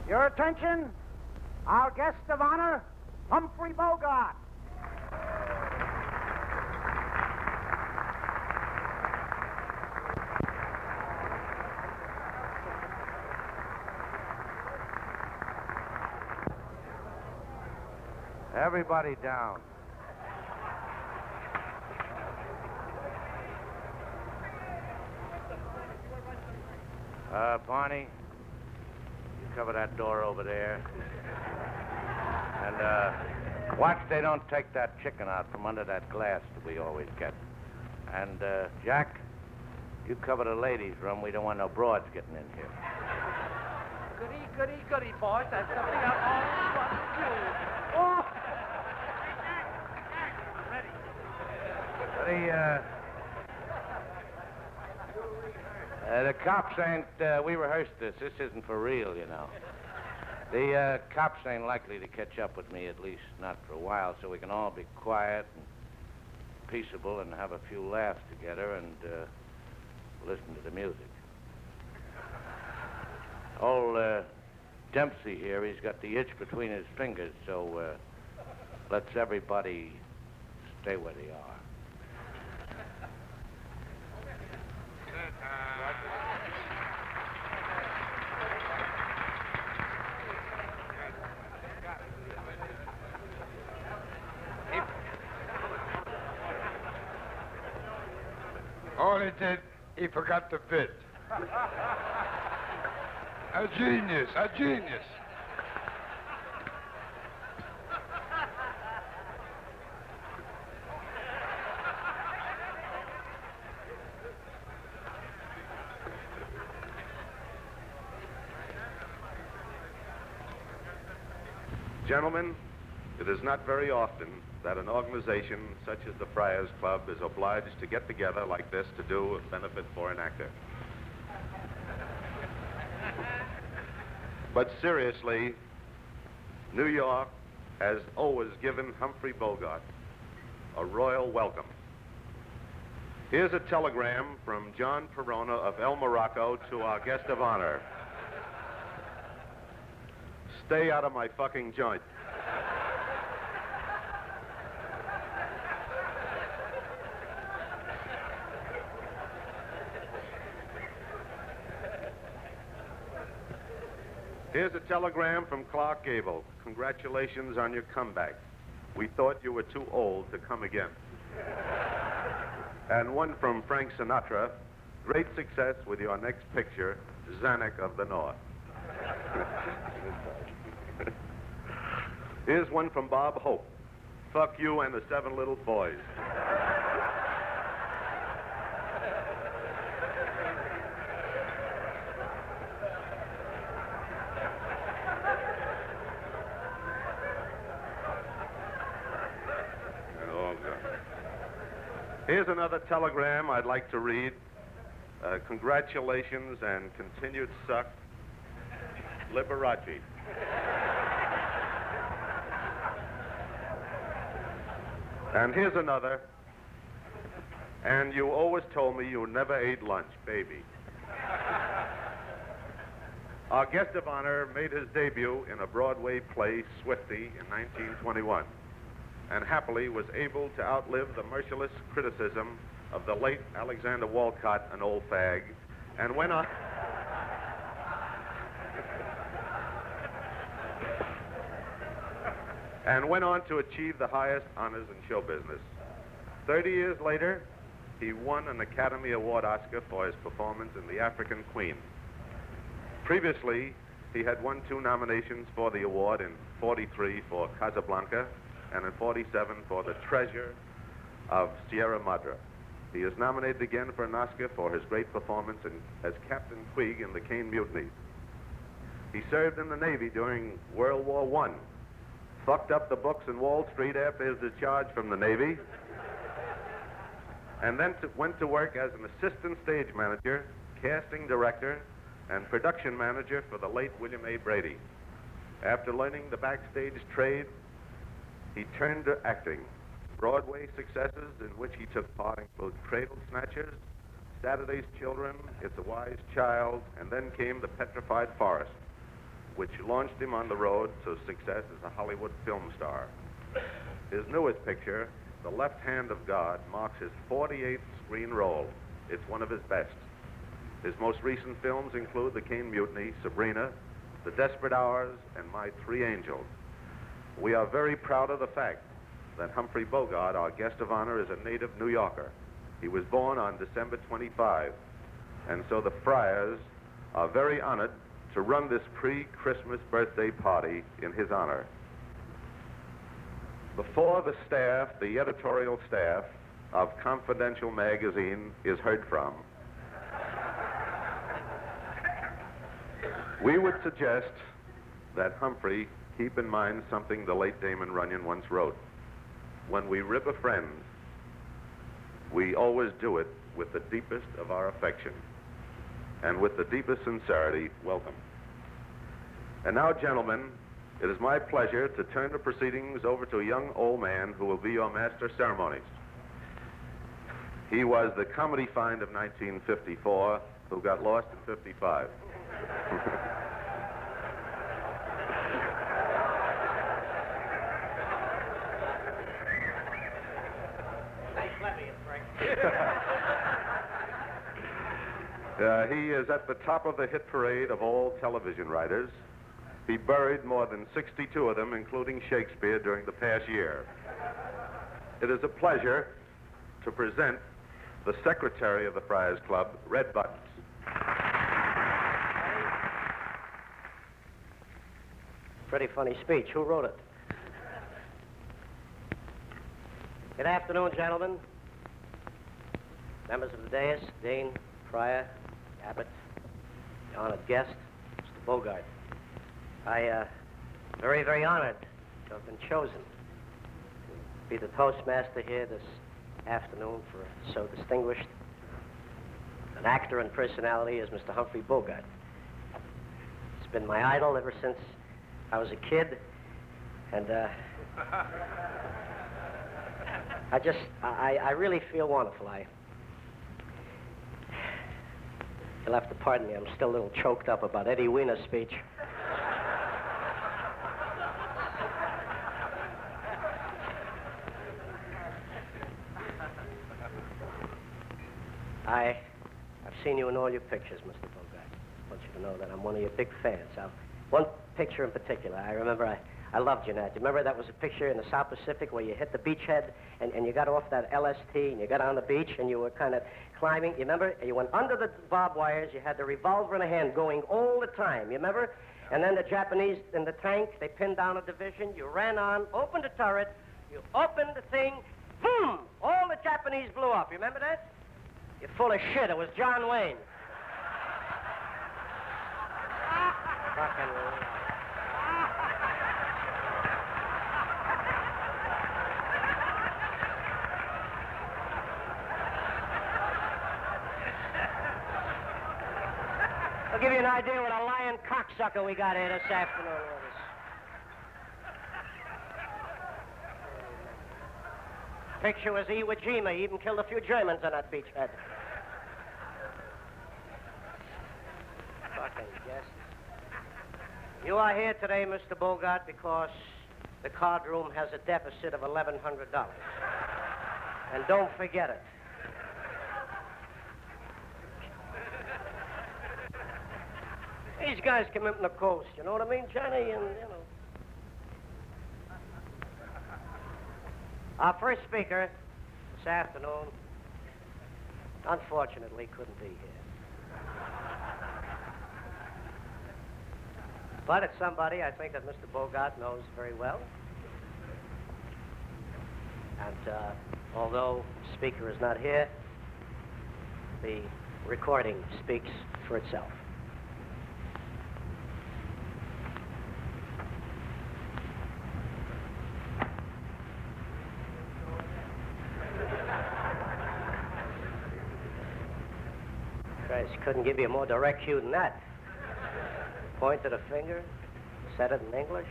Your attention, our guest of honor, Humphrey Bogart. Everybody down. Barney, you cover that door over there. And watch they don't take that chicken out from under that glass that we always get. And Jack, you cover the ladies' room. We don't want no broads getting in here. Goody, boss. That's something I've always wanted to do. Oh! The cops ain't, we rehearsed this. This isn't for real, you know. The cops ain't likely to catch up with me, at least not for a while, so we can all be quiet and peaceable and have a few laughs together and listen to the music. Old Dempsey here, he's got the itch between his fingers, so let's everybody stay where they are. All he did, he forgot to fit. A genius. Gentlemen, it is not very often that an organization such as the Friars Club is obliged to get together like this to do a benefit for an actor. But seriously, New York has always given Humphrey Bogart a royal welcome. Here's a telegram from John Perona of El Morocco to our guest of honor. Stay out of my fucking joint. Here's a telegram from Clark Gable. Congratulations on your comeback. We thought you were too old to come again. And one from Frank Sinatra. Great success with your next picture, Zanuck of the North. Here's one from Bob Hope. Fuck you and the 7 little boys. Here's another telegram I'd like to read. Congratulations and continued suck, Liberace. And here's another. And you always told me you never ate lunch, baby. Our guest of honor made his debut in a Broadway play, Swifty, in 1921, and happily was able to outlive the merciless criticism of the late Alexander Walcott, an old fag, and went on to achieve the highest honors in show business. 30 years later, he won an Academy Award Oscar for his performance in The African Queen. Previously, he had won 2 nominations for the award, in 43 for Casablanca and in 47 for The Treasure of Sierra Madre. He is nominated again for an Oscar for his great performance as Captain Queeg in the Caine Mutiny. He served in the Navy during World War I, fucked up the books in Wall Street after his discharge from the Navy, and then went to work as an assistant stage manager, casting director, and production manager for the late William A. Brady. After learning the backstage trade, he turned to acting. Broadway successes in which he took part include Cradle Snatchers, Saturday's Children, It's a Wise Child, and then came The Petrified Forest. which launched him on the road to success as a Hollywood film star. His newest picture, The Left Hand of God, marks his 48th screen role. It's one of his best. His most recent films include The Cane Mutiny, Sabrina, The Desperate Hours, and My Three Angels. We are very proud of the fact that Humphrey Bogart, our guest of honor, is a native New Yorker. He was born on December 25, and so the Friars are very honored to run this pre-Christmas birthday party in his honor. Before the staff, the editorial staff of Confidential magazine is heard from, we would suggest that Humphrey keep in mind something the late Damon Runyon once wrote. When we rib a friend, we always do it with the deepest of our affection and with the deepest sincerity. Welcome. And now, gentlemen, it is my pleasure to turn the proceedings over to a young old man who will be your master of ceremonies. He was the comedy find of 1954 who got lost in 55. He is at the top of the hit parade of all television writers. He buried more than 62 of them, including Shakespeare, during the past year. It is a pleasure to present the secretary of the Friars Club, Red Buttons. Pretty funny speech. Who wrote it? Good afternoon, gentlemen. Members of the dais, Dean, Friar, Abbott, the honored guest, Mr. Bogart. Very, very honored to have been chosen to be the Toastmaster here this afternoon for so distinguished an actor and personality as Mr. Humphrey Bogart. It's been my idol ever since I was a kid, and I really feel wonderful. You'll have to pardon me, I'm still a little choked up about Eddie Weiner's speech. I've seen you in all your pictures, Mr. Bogart. I want you to know that I'm one of your big fans. One picture in particular, I remember I loved you in that. You remember that was a picture in the South Pacific where you hit the beachhead and you got off that LST and you got on the beach and you were kind of climbing. You remember? You went under the barbed wires. You had the revolver in a hand going all the time. You remember? And then the Japanese in the tank, they pinned down a division. You ran on, opened the turret. You opened the thing. Boom! All the Japanese blew up. You remember that? You're full of shit. It was John Wayne. Fucking... I'll give you an idea what a lion cocksucker we got here this afternoon. Picture was Iwo Jima. He even killed a few Germans on that beachhead. Fucking guests. You are here today, Mr. Bogart, because the card room has a deficit of $1,100. And don't forget it. These guys come in from the coast, you know what I mean, Johnny? And, you know. Our first speaker this afternoon, unfortunately, couldn't be here. But it's somebody I think that Mr. Bogart knows very well. And although the speaker is not here, the recording speaks for itself. Christ, couldn't give you a more direct cue than that. Pointed a finger, said it in English.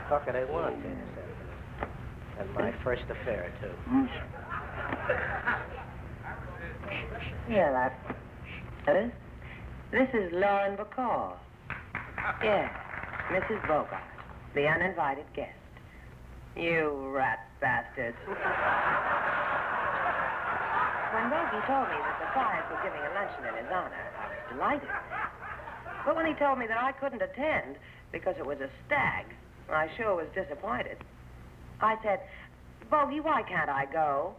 Fuck it, I won. And my first affair, too. Yeah, this is Lauren Bacall. Yes, Mrs. Bogart, the uninvited guest. You rat bastards. When Bogey told me that the Friars were giving a luncheon in his honor, I was delighted. But when he told me that I couldn't attend because it was a stag, I sure was disappointed. I said, Bogey, why can't I go?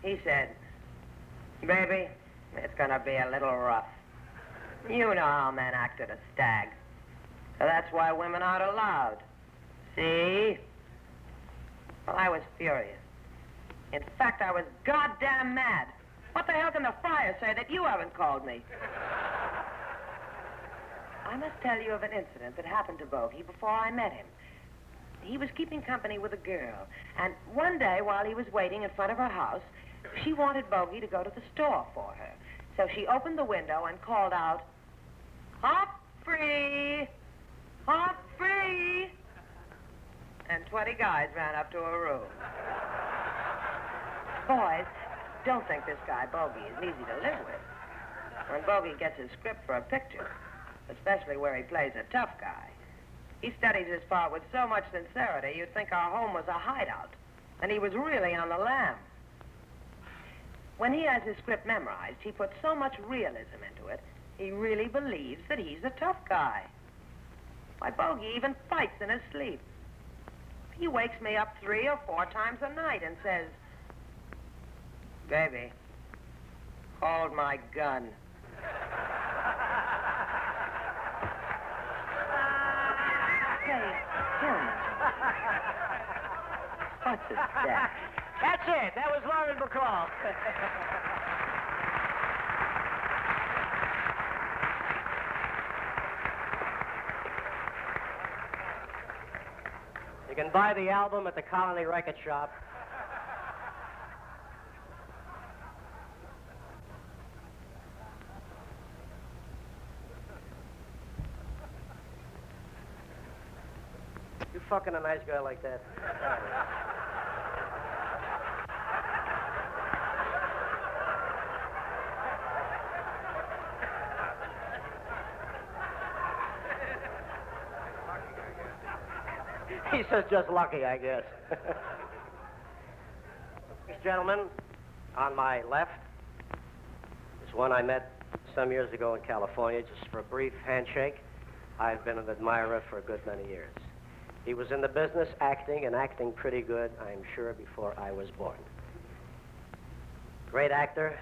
He said, baby, it's gonna be a little rough. You know how men act at a stag. So that's why women aren't allowed. See? Well, I was furious. In fact, I was goddamn mad. What the hell can the Friars say that you haven't called me? I must tell you of an incident that happened to Bogey before I met him. He was keeping company with a girl, and one day while he was waiting in front of her house, she wanted Bogey to go to the store for her. So she opened the window and called out, Humphrey! Humphrey! And 20 guys ran up to her room. Boys, don't think this guy Bogey is easy to live with. When Bogey gets his script for a picture, especially where he plays a tough guy, he studies his part with so much sincerity, you'd think our home was a hideout, and he was really on the lam. When he has his script memorized, he puts so much realism into it, he really believes that he's a tough guy. Why, Bogey even fights in his sleep. He wakes me up 3 or 4 times a night and says, baby, hold my gun. Hey, tell me. What's a stag? That's it. That was Lauren Bacall. You can buy the album at the Colony Record Shop. You fucking a nice girl like that. He says just lucky, I guess. This gentleman on my left is one I met some years ago in California, just for a brief handshake. I've been an admirer for a good many years. He was in the business acting, and acting pretty good, I'm sure, before I was born. Great actor,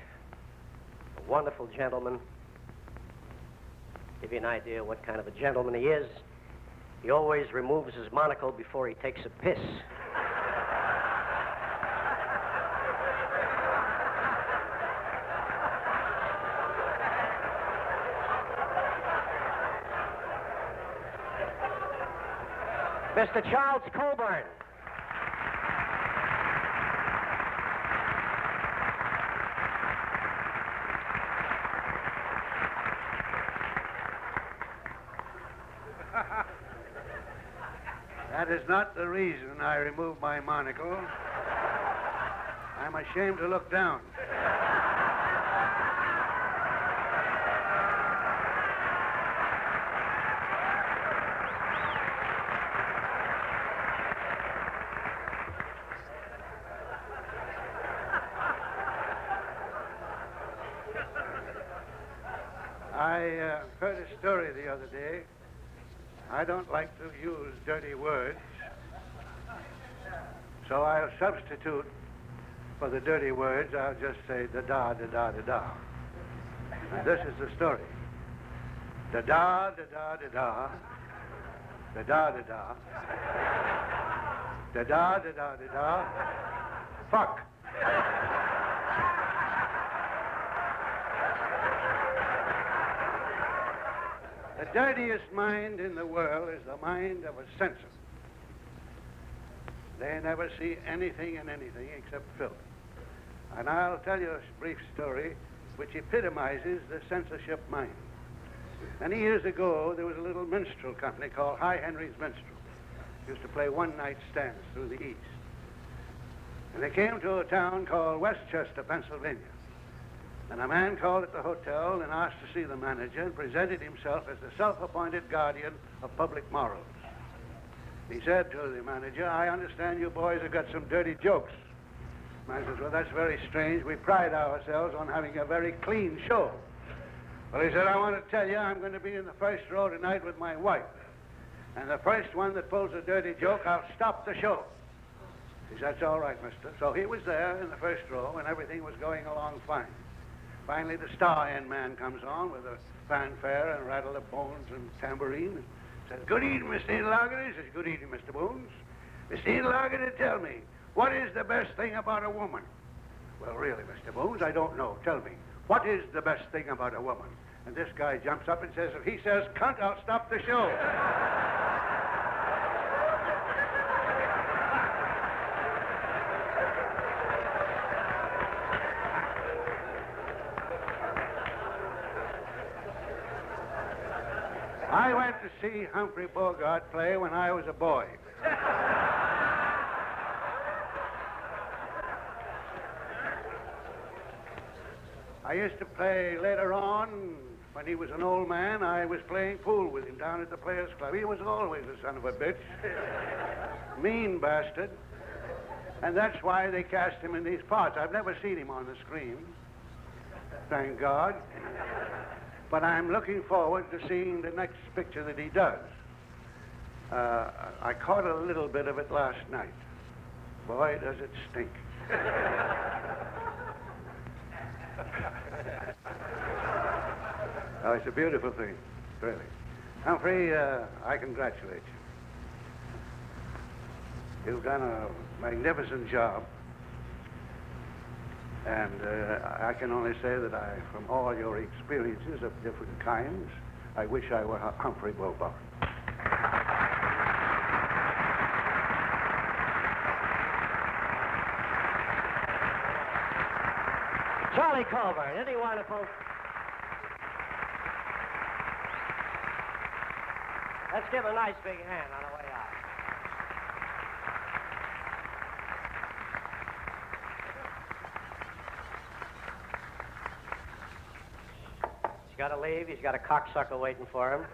a wonderful gentleman. Give you an idea what kind of a gentleman he is. He always removes his monocle before he takes a piss. Mr. Charles Colburn. That is not the reason I removed my monocle. I'm ashamed to look down. I heard a story the other day. I don't like to use dirty words, so I'll substitute for the dirty words. I'll just say da-da, da-da, da-da. And this is the story. Da-da, da-da, da-da, da-da, da-da, da-da, da-da, da-da, fuck. The dirtiest mind in the world is the mind of a censor. They never see anything in anything except filth. And I'll tell you a brief story which epitomizes the censorship mind. Many years ago, there was a little minstrel company called High Henry's Minstrel. Used to play one-night stands through the East. And they came to a town called Westchester, Pennsylvania. And a man called at the hotel and asked to see the manager and presented himself as the self-appointed guardian of public morals. He said to the manager, "I understand you boys have got some dirty jokes." Man says, "Well, that's very strange. We pride ourselves on having a very clean show." Well, he said, "I want to tell you, I'm going to be in the first row tonight with my wife. And the first one that pulls a dirty joke, I'll stop the show." He said, "That's all right, mister." So he was there in the first row, and everything was going along fine. Finally, the star-end man comes on with a fanfare and rattle of bones and tambourine and says, "Good evening, Mr. Interlocutor." He says, "Good evening, Mr. Bones. Mr. Interlocutor, tell me, what is the best thing about a woman?" "Well, really, Mr. Bones, I don't know. Tell me, what is the best thing about a woman?" And this guy jumps up and says, "If he says cunt, I'll stop the show." I went to see Humphrey Bogart play when I was a boy. I used to play later on. When he was an old man, I was playing pool with him down at the Players Club. He was always a son of a bitch. Mean bastard. And that's why they cast him in these parts. I've never seen him on the screen. Thank God. But I'm looking forward to seeing the next picture that he does. I caught a little bit of it last night. Boy, does it stink. Oh, it's a beautiful thing, really. Humphrey, I congratulate you. You've done a magnificent job. And I can only say that from all your experiences of different kinds, I wish I were Humphrey Bogart. Charlie Colburn, any wonderful? Let's give a nice big hand on the way out. He's got to leave. He's got a cocksucker waiting for him.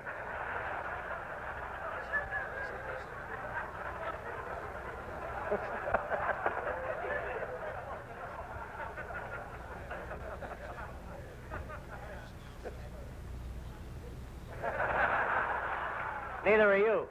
Neither are you.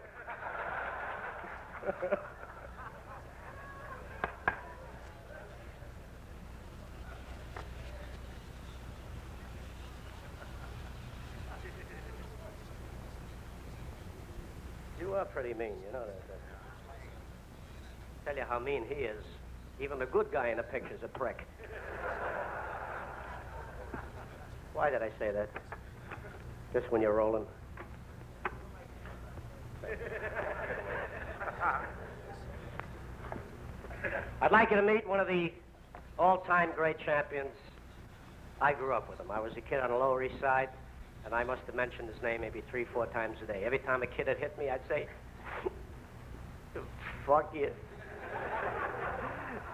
You are pretty mean, you know that. Tell you how mean he is. Even the good guy in the picture's a prick. Why did I say that? Just when you're rolling. I'd like you to meet one of the all-time great champions. I grew up with him. I was a kid on the Lower East Side, and I must have mentioned his name maybe 3-4 times a day. Every time a kid had hit me, I'd say, "Fuck you.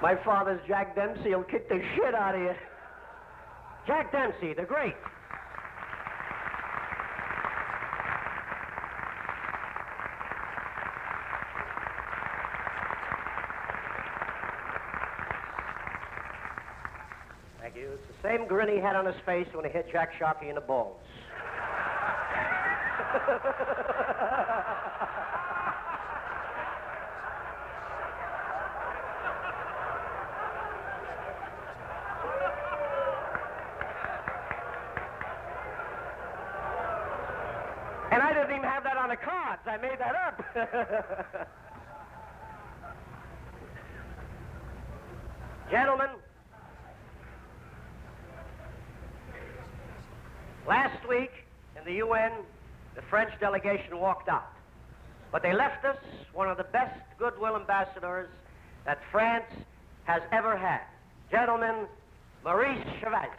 My father's Jack Dempsey. He'll kick the shit out of you." Jack Dempsey, the great. Thank you. It's the same grin he had on his face when he hit Jack Sharkey in the balls. And I didn't even have that on the cards. I made that up. Gentlemen, last week in the UN, the French delegation walked out. But they left us one of the best goodwill ambassadors that France has ever had. Gentlemen, Maurice Chevalier.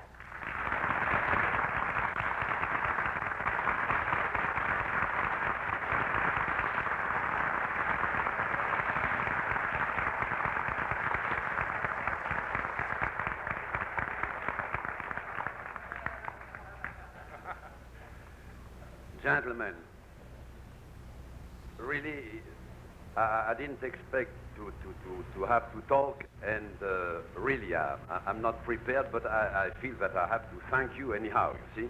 gentlemen, really, I didn't expect to have to talk, and really, I'm not prepared, but I feel that I have to thank you anyhow, you see.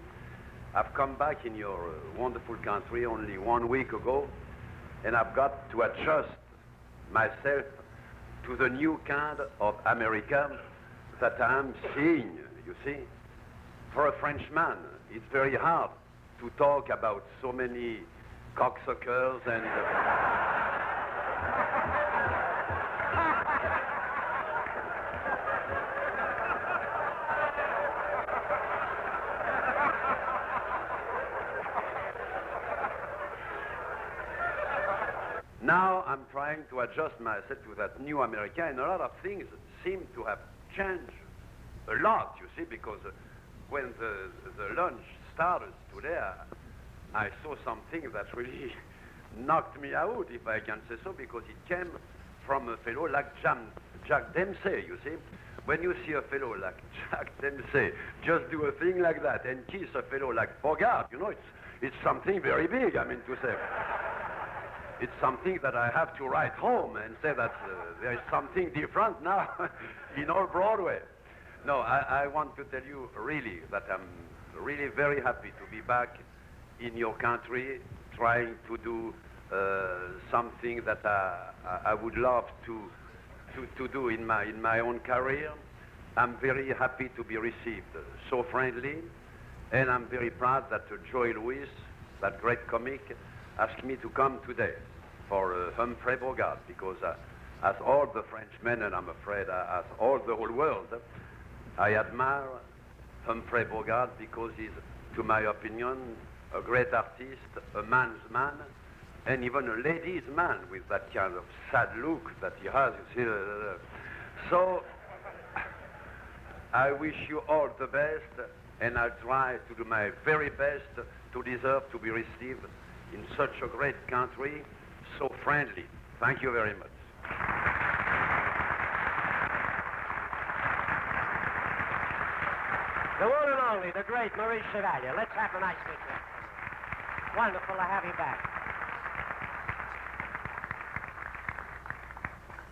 I've come back in your wonderful country only 1 week ago, and I've got to adjust myself to the new kind of America that I'm seeing, you see. For a Frenchman, it's very hard to talk about so many cocksuckers and... Now I'm trying to adjust myself to that new America, and a lot of things seem to have changed a lot, you see, because when the lunch started today, I saw something that really knocked me out, if I can say so, because it came from a fellow like Jack Dempsey, you see. When you see a fellow like Jack Dempsey just do a thing like that and kiss a fellow like Bogart, you know, it's something very big, I mean to say. It's something that I have to write home and say that there is something different now in all Broadway. No, I want to tell you really that I'm really very happy to be back in your country, trying to do something that I would love to do in my own career. I'm very happy to be received so friendly, and I'm very proud that Joey Louis, that great comic, asked me to come today for Humphrey Bogart, because as all the Frenchmen, and I'm afraid as all the whole world, I admire Humphrey Bogart because he's, to my opinion, a great artist, a man's man, and even a ladies' man with that kind of sad look that he has, you see. So, I wish you all the best, and I'll try to do my very best to deserve to be received in such a great country, so friendly. Thank you very much. The one and only, the great Maurice Chevalier. Let's have a nice picture. Wonderful to have you back.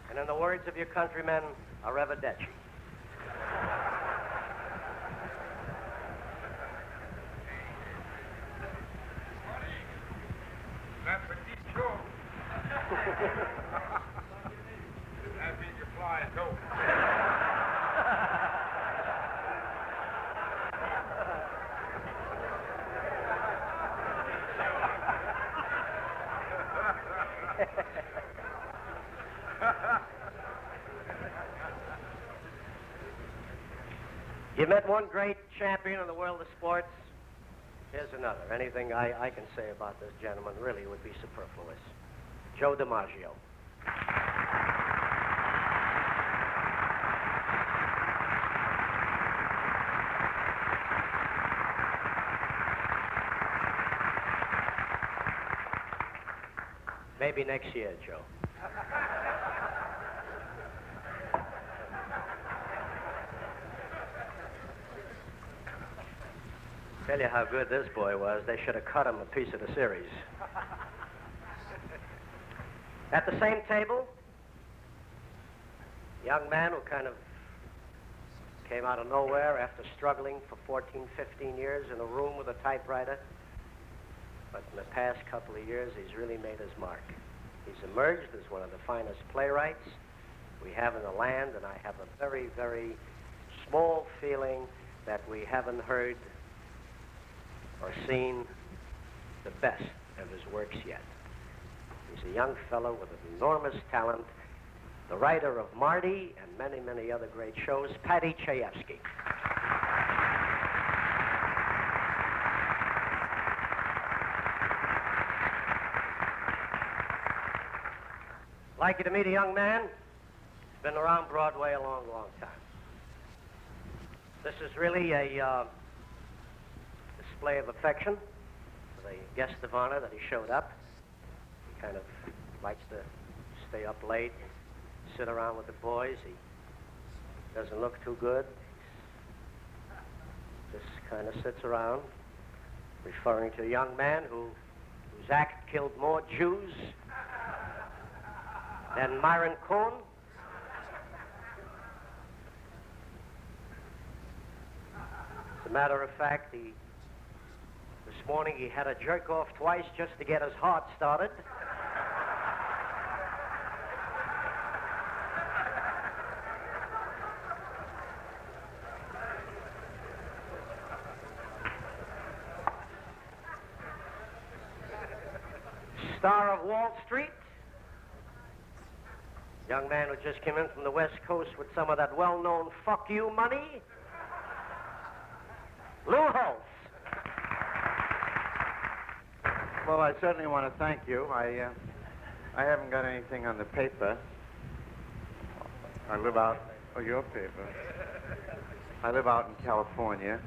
And in the words of your countrymen, arrivederci. That means you're flying, too. You met one great champion in the world of sports. Here's another. Anything I can say about this gentleman really would be superfluous. Joe DiMaggio. Maybe next year, Joe. Tell you how good this boy was. They should have cut him a piece of the series. At the same table, a young man who kind of came out of nowhere after struggling for 14, 15 years in a room with a typewriter. But in the past couple of years, he's really made his mark. He's emerged as one of the finest playwrights we have in the land, and I have a very, very small feeling that we haven't heard or seen the best of his works yet. He's a young fellow with enormous talent, the writer of Marty and many, many other great shows, Paddy Chayefsky. I'd like you to meet a young man who's been around Broadway a long, long time. This is really a display of affection for the guest of honor that he showed up. He kind of likes to stay up late, sit around with the boys. He doesn't look too good. Just kind of sits around. Referring to a young man whose act killed more Jews than Myron Cohn? As a matter of fact, this morning he had to jerk off twice just to get his heart started. Star of Wall Street. Young man who just came in from the West Coast with some of that well-known fuck you money. Lou Holtz. Well, I certainly want to thank you. I haven't got anything on the paper. I live out... Oh, your paper. I live out in California.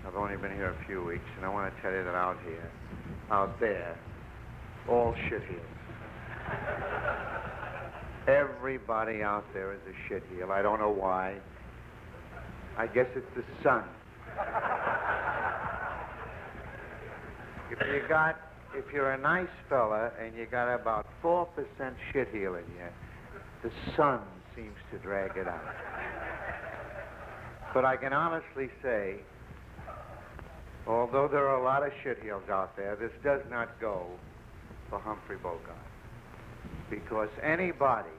I've only been here a few weeks, and I want to tell you that out there, all shitheels. Everybody out there is a shitheel. I don't know why. I guess it's the sun. If you're a nice fella and you got about 4% shitheel in you, the sun seems to drag it out. But I can honestly say, although there are a lot of shitheels out there, this does not go for Humphrey Bogart. Because anybody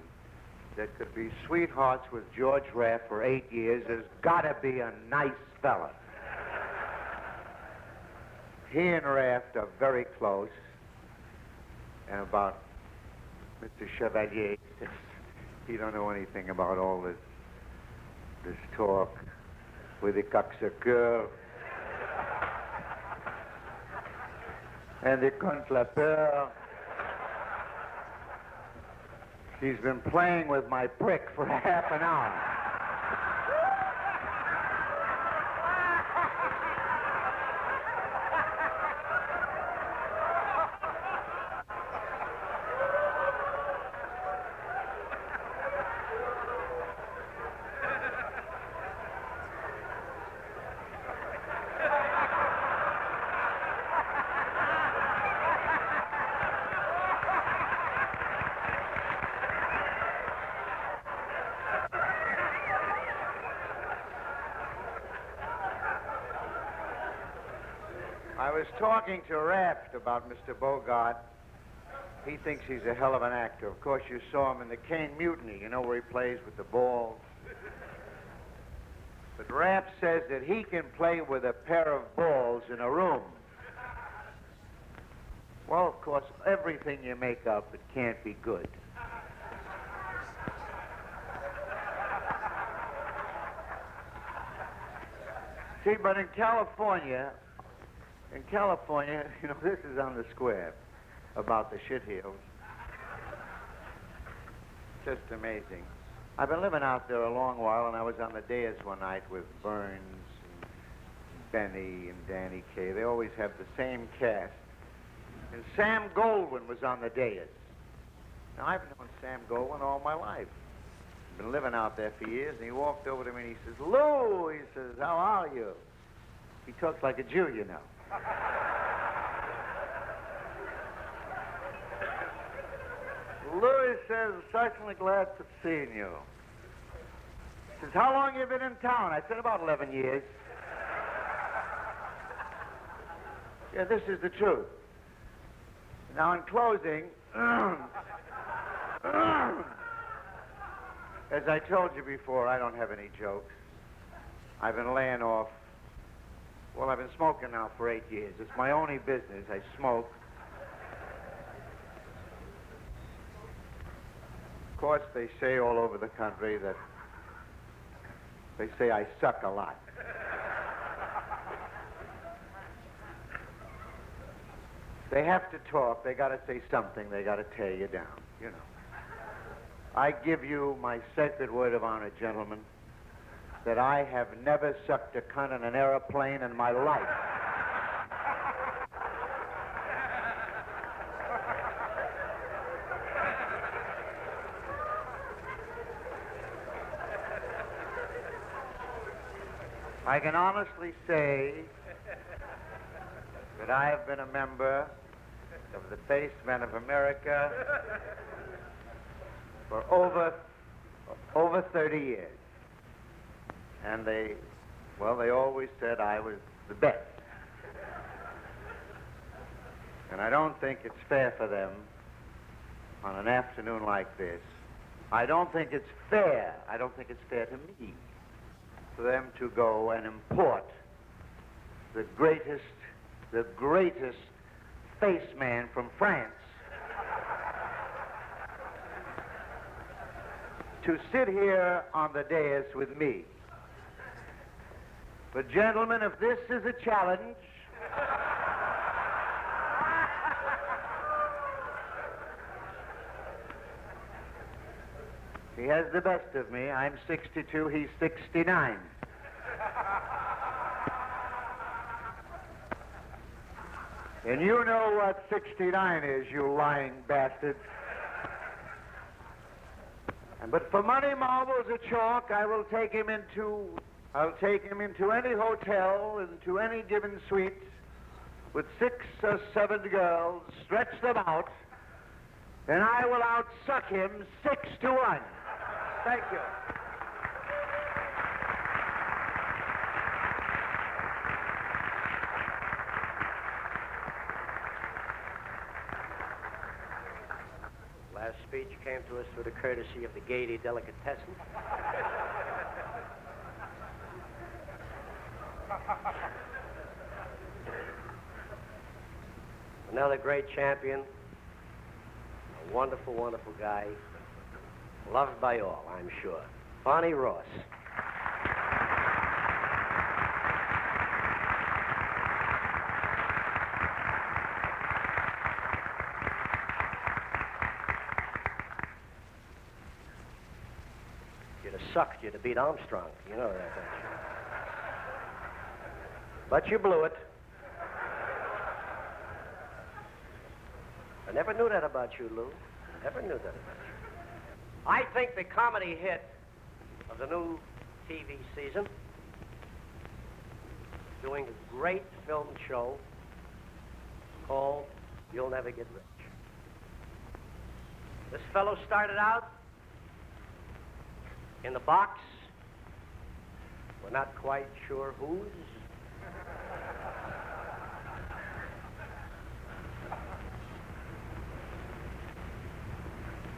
that could be sweethearts with George Raft for 8 years has got to be a nice fella. He and Raft are very close. And about Mr. Chevalier, he don't know anything about all this talk with the cocksucker and the contre-la-peur. He's been playing with my prick for half an hour. I was talking to Raft about Mr. Bogart. He thinks he's a hell of an actor. Of course, you saw him in the Cane Mutiny, you know, where he plays with the balls. But Raft says that he can play with a pair of balls in a room. Well, of course, everything you make up, it can't be good. See, but in California, you know, this is on the square about the shithills. Just amazing. I've been living out there a long while, and I was on the dais one night with Burns and Benny and Danny Kaye. They always have the same cast. And Sam Goldwyn was on the dais. Now, I've known Sam Goldwyn all my life. I've been living out there for years, and he walked over to me and he says, "Lou," he says, "how are you?" He talks like a Jew, you know. Louis says, "Certainly glad to see you." He says, "How long you been in town?" I said, "About 11 years. Yeah, this is the truth. Now, in closing, as I told you before, I don't have any jokes. I've been laying off. Well, I've been smoking now for 8 years. It's my only business. I smoke. Of course, they say all over the country that they say I suck a lot. They have to talk. They got to say something. They got to tear you down, you know. I give you my sacred word of honor, gentlemen, that I have never sucked a cunt in an airplane in my life. I can honestly say that I have been a member of the Basemen of America for over 30 years. And they always said I was the best. And I don't think it's fair for them on an afternoon like this. I don't think it's fair to me for them to go and import the greatest face man from France to sit here on the dais with me. But gentlemen, if this is a challenge, he has the best of me. I'm 62, he's 69. And you know what 69 is, you lying bastards. But for money, marbles, or chalk, I'll take him into any hotel, into any given suite, with 6 or 7 girls, stretch them out, and I will outsuck him 6-1. Thank you. Last speech came to us through the courtesy of the Gaiety Delicatessen. Another great champion, a wonderful, wonderful guy, loved by all, I'm sure. Barney Ross. You'd have sucked you to beat Armstrong. You know that, don't you? But you blew it. I never knew that about you, Lou. Never knew that about you. I think the comedy hit of the new TV season, doing a great film show called You'll Never Get Rich. This fellow started out in the box. We're not quite sure whose.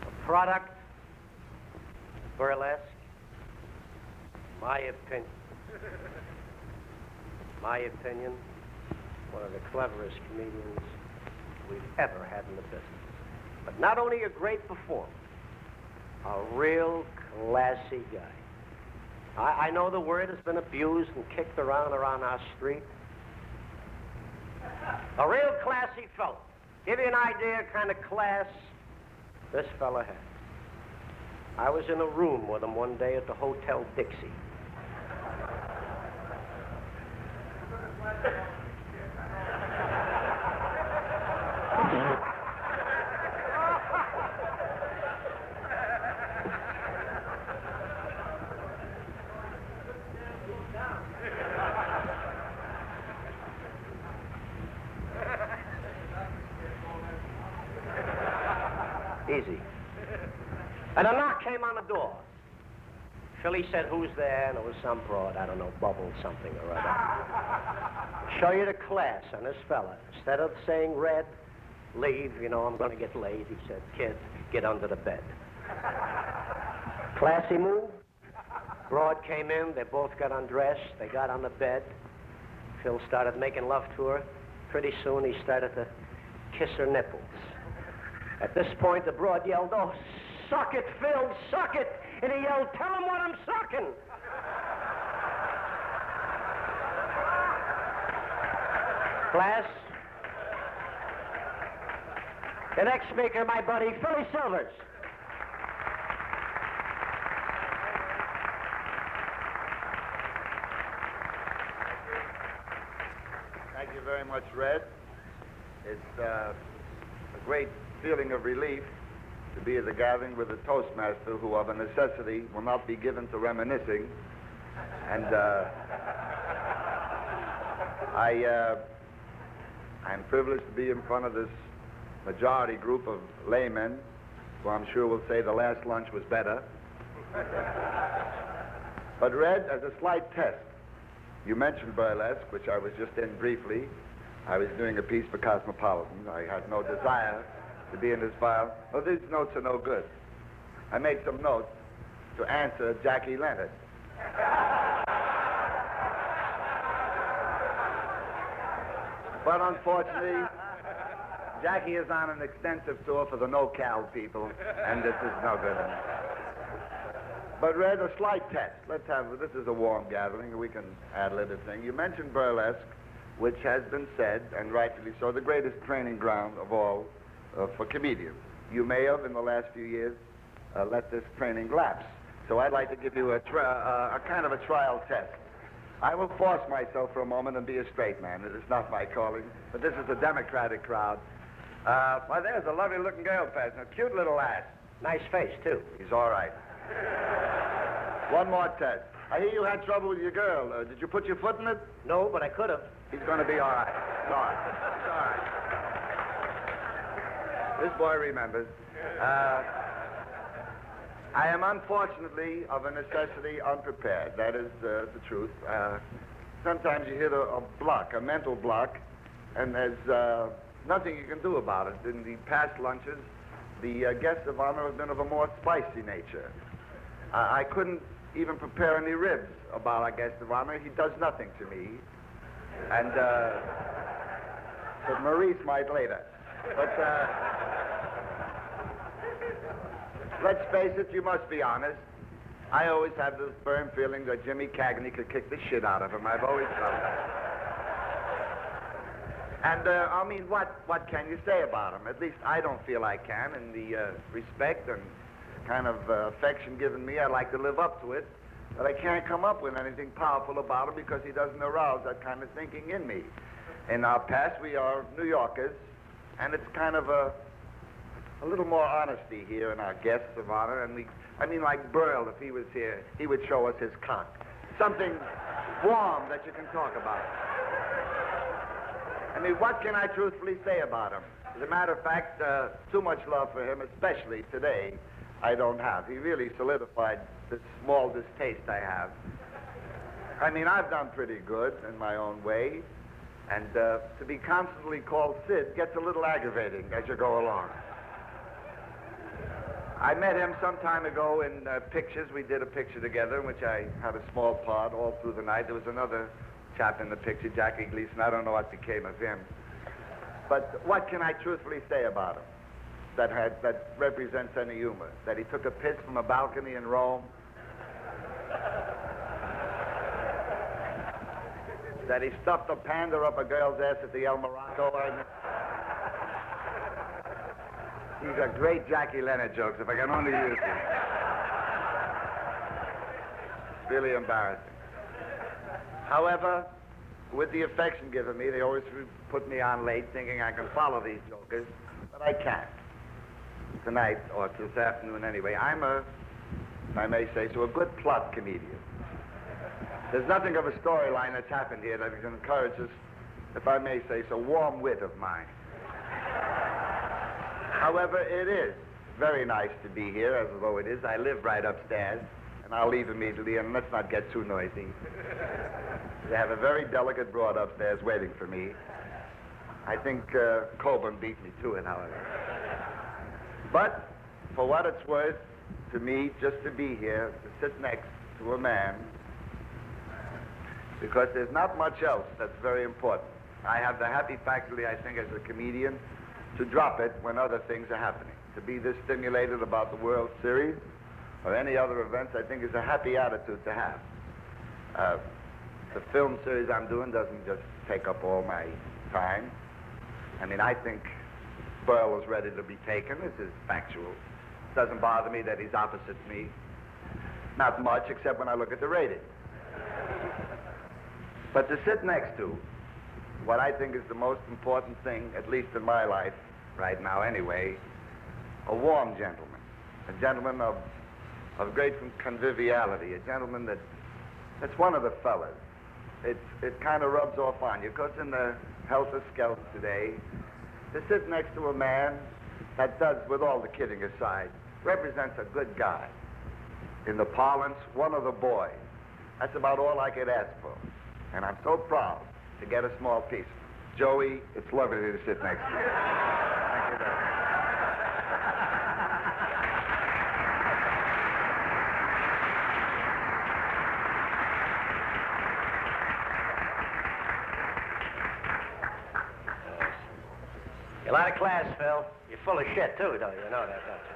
A product, burlesque, my opinion, one of the cleverest comedians we've ever had in the business. But not only a great performer, a real classy guy. I know the word has been abused and kicked around our street. A real classy fellow. Give you an idea of kind of class this fella had. I was in a room with him one day at the Hotel Dixie. Easy. And a knock came on the door. Philly said, "Who's there?" And it was some broad, I don't know, Bubble something or other. Show you the class on this fella. Instead of saying red, leave, you know, I'm going to get laid, he said, "Kid, get under the bed." Classy move. Broad came in, they both got undressed, they got on the bed. Phil started making love to her. Pretty soon he started to kiss her nipples. At this point, the broad yelled, "Oh, suck it, Phil, suck it!" And he yelled, "Tell him what I'm sucking!" Class. The next speaker, my buddy, Philly Silvers. Thank you very much, Red. It's a great feeling of relief to be at the gathering with a Toastmaster who, of a necessity, will not be given to reminiscing. I'm privileged to be in front of this majority group of laymen, who I'm sure will say the last lunch was better. But Red, as a slight test, you mentioned burlesque, which I was just in briefly. I was doing a piece for Cosmopolitan. I had no desire to be in this file. Oh, these notes are no good. I made some notes to answer Jackie Leonard. But unfortunately, Jackie is on an extensive tour for the no-cal people, and this is no good. But Red, a slight test. This is a warm gathering, and we can ad-lib a thing. You mentioned burlesque, which has been said, and rightfully so, the greatest training ground of all for comedians. You may have, in the last few years, let this training lapse. So I'd like to give you a kind of a trial test. I will force myself for a moment and be a straight man. It is not my calling, but this is a democratic crowd. Well, there's a lovely-looking girl passing, a cute little ass. Nice face, too. He's all right. One more test. I hear you had trouble with your girl. Did you put your foot in it? No, but I could have. He's going to be all right. It's all right. It's all right. This boy remembers. I am unfortunately, of a necessity, unprepared. That is the truth. Sometimes you hit a block, a mental block, and there's nothing you can do about it. In the past lunches, the guests of honor have been of a more spicy nature. I couldn't even prepare any ribs about our guest of honor. He does nothing to me. And, but Maurice might later. But, let's face it, you must be honest. I always have this firm feeling that Jimmy Cagney could kick the shit out of him. I've always felt that. And, I mean, what can you say about him? At least I don't feel I can. In the respect and kind of affection given me, I'd like to live up to it. But I can't come up with anything powerful about him because he doesn't arouse that kind of thinking in me. In our past, we are New Yorkers, and it's kind of a little more honesty here in our guests of honor. And like Burl, if he was here, he would show us his cock. Something warm that you can talk about. I mean, what can I truthfully say about him? As a matter of fact, too much love for him, especially today, I don't have. He really solidified the small distaste I have. I mean, I've done pretty good in my own way, and to be constantly called Sid gets a little aggravating as you go along. I met him some time ago in pictures. We did a picture together in which I had a small part all through the night. There was another chap in the picture, Jackie Gleason. I don't know what became of him. But what can I truthfully say about him that represents any humor? That he took a piss from a balcony in Rome? That he stuffed a panda up a girl's ass at the El Morocco? These are great Jackie Leonard jokes, if I can only use them. It's really embarrassing. However, with the affection given me, they always put me on late thinking I can follow these jokers, but I can't. Tonight, or this afternoon anyway, I'm if I may say so, a good plot comedian. There's nothing of a storyline that's happened here that can encourage this, if I may say so, warm wit of mine. However, it is very nice to be here, as though it is. I live right upstairs, and I'll leave immediately, and let's not get too noisy. They have a very delicate broad upstairs waiting for me. I think Coburn beat me to it, however. But for what it's worth, to me, just to be here, to sit next to a man, because there's not much else that's very important. I have the happy faculty, I think, as a comedian, to drop it when other things are happening. To be this stimulated about the World Series or any other events, I think is a happy attitude to have. The film series I'm doing doesn't just take up all my time. I mean, I think Burl is ready to be taken. This is factual. It doesn't bother me that he's opposite me. Not much, except when I look at the rating. But to sit next to what I think is the most important thing, at least in my life, right now anyway, a warm gentleman. A gentleman of great conviviality. A gentleman that's one of the fellas. It kind of rubs off on you, because in the helter-skelter today to sit next to a man that does, with all the kidding aside, represents a good guy. In the parlance, one of the boys. That's about all I could ask for. And I'm so proud to get a small piece. Joey, it's lovely to sit next to you. Thank you very much. You're out of class, Phil. You're full of shit, too, don't you? You know that, don't you?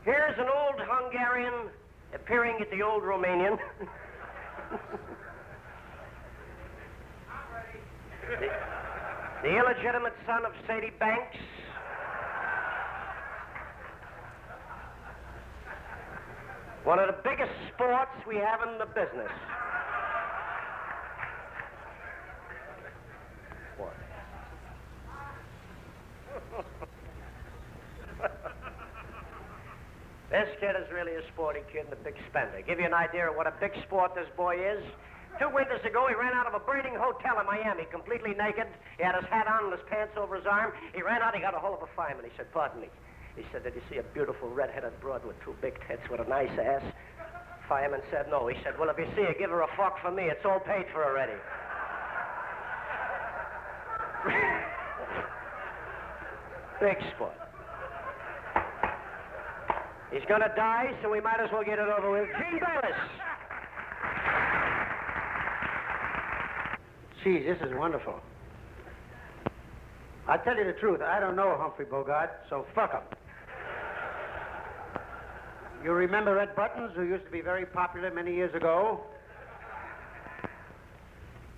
Here's an old Hungarian appearing at the old Romanian. the illegitimate son of Sadie Banks. One of the biggest sports we have in the business. What? This kid is really a sporty kid and a big spender. Give you an idea of what a big sport this boy is. 2 winters ago, he ran out of a burning hotel in Miami, completely naked. He had his hat on and his pants over his arm. He ran out, he got a hold of a fireman. He said, "Pardon me." He said, "Did you see a beautiful red-headed broad with 2 big tits with a nice ass?" Fireman said, "No." He said, "Well, if you see her, give her a fork for me. It's all paid for already." Big sport. He's gonna die, so we might as well get it over with. Gene Bayless. Gee, this is wonderful. I'll tell you the truth. I don't know Humphrey Bogart, so fuck him. You remember Ed Buttons, who used to be very popular many years ago?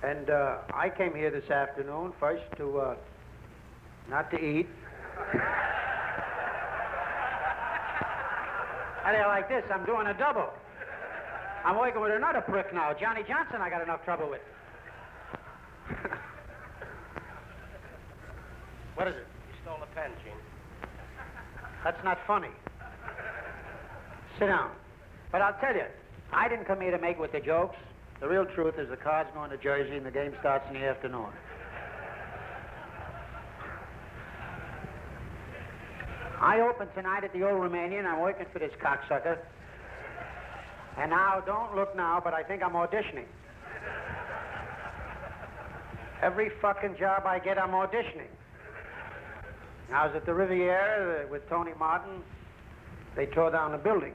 And I came here this afternoon first to, not to eat. How do you like this? I'm doing a double. I'm working with another prick now. Johnny Johnson I got enough trouble with. What is it? You stole a pen, Gene. That's not funny. Sit down. But I'll tell you, I didn't come here to make with the jokes. The real truth is the Cards going to Jersey and the game starts in the afternoon. I open tonight at the old Romanian. I'm working for this cocksucker. And now, don't look now, but I think I'm auditioning. Every fucking job I get, I'm auditioning. I was at the Riviera with Tony Martin. They tore down the building.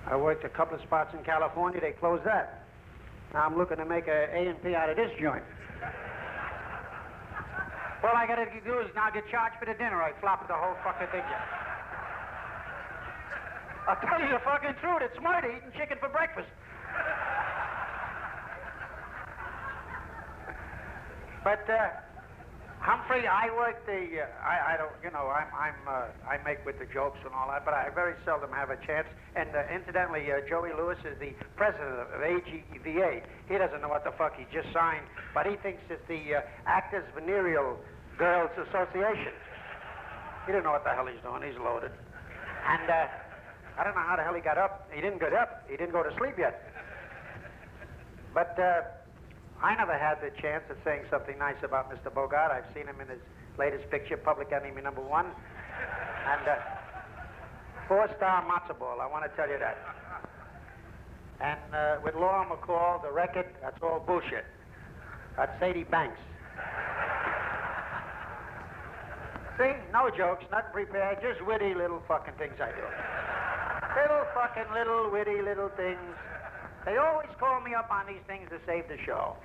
I worked a couple of spots in California. They closed that. Now I'm looking to make a A&P out of this joint. All I gotta do is now get charged for the dinner. I flop the whole fucking thing. I'll tell you the fucking truth. It's murder eating chicken for breakfast. But, Humphrey, I work I don't, you know, I make with the jokes and all that, but I very seldom have a chance. And incidentally, Joey Lewis is the president of AGVA. He doesn't know what the fuck he just signed, but he thinks it's the Actors Venereal Girls Association. He don't know what the hell he's doing. He's loaded. And I don't know how the hell he got up. He didn't get up. He didn't go to sleep yet. But I never had the chance of saying something nice about Mr. Bogart. I've seen him in his latest picture, Public Enemy #1. And 4-star matzo ball, I want to tell you that. And with Laura McCall, the record, that's all bullshit. That's Sadie Banks. See? No jokes, nothing prepared, just witty little fucking things I do. Little fucking little witty little things. They always call me up on these things to save the show.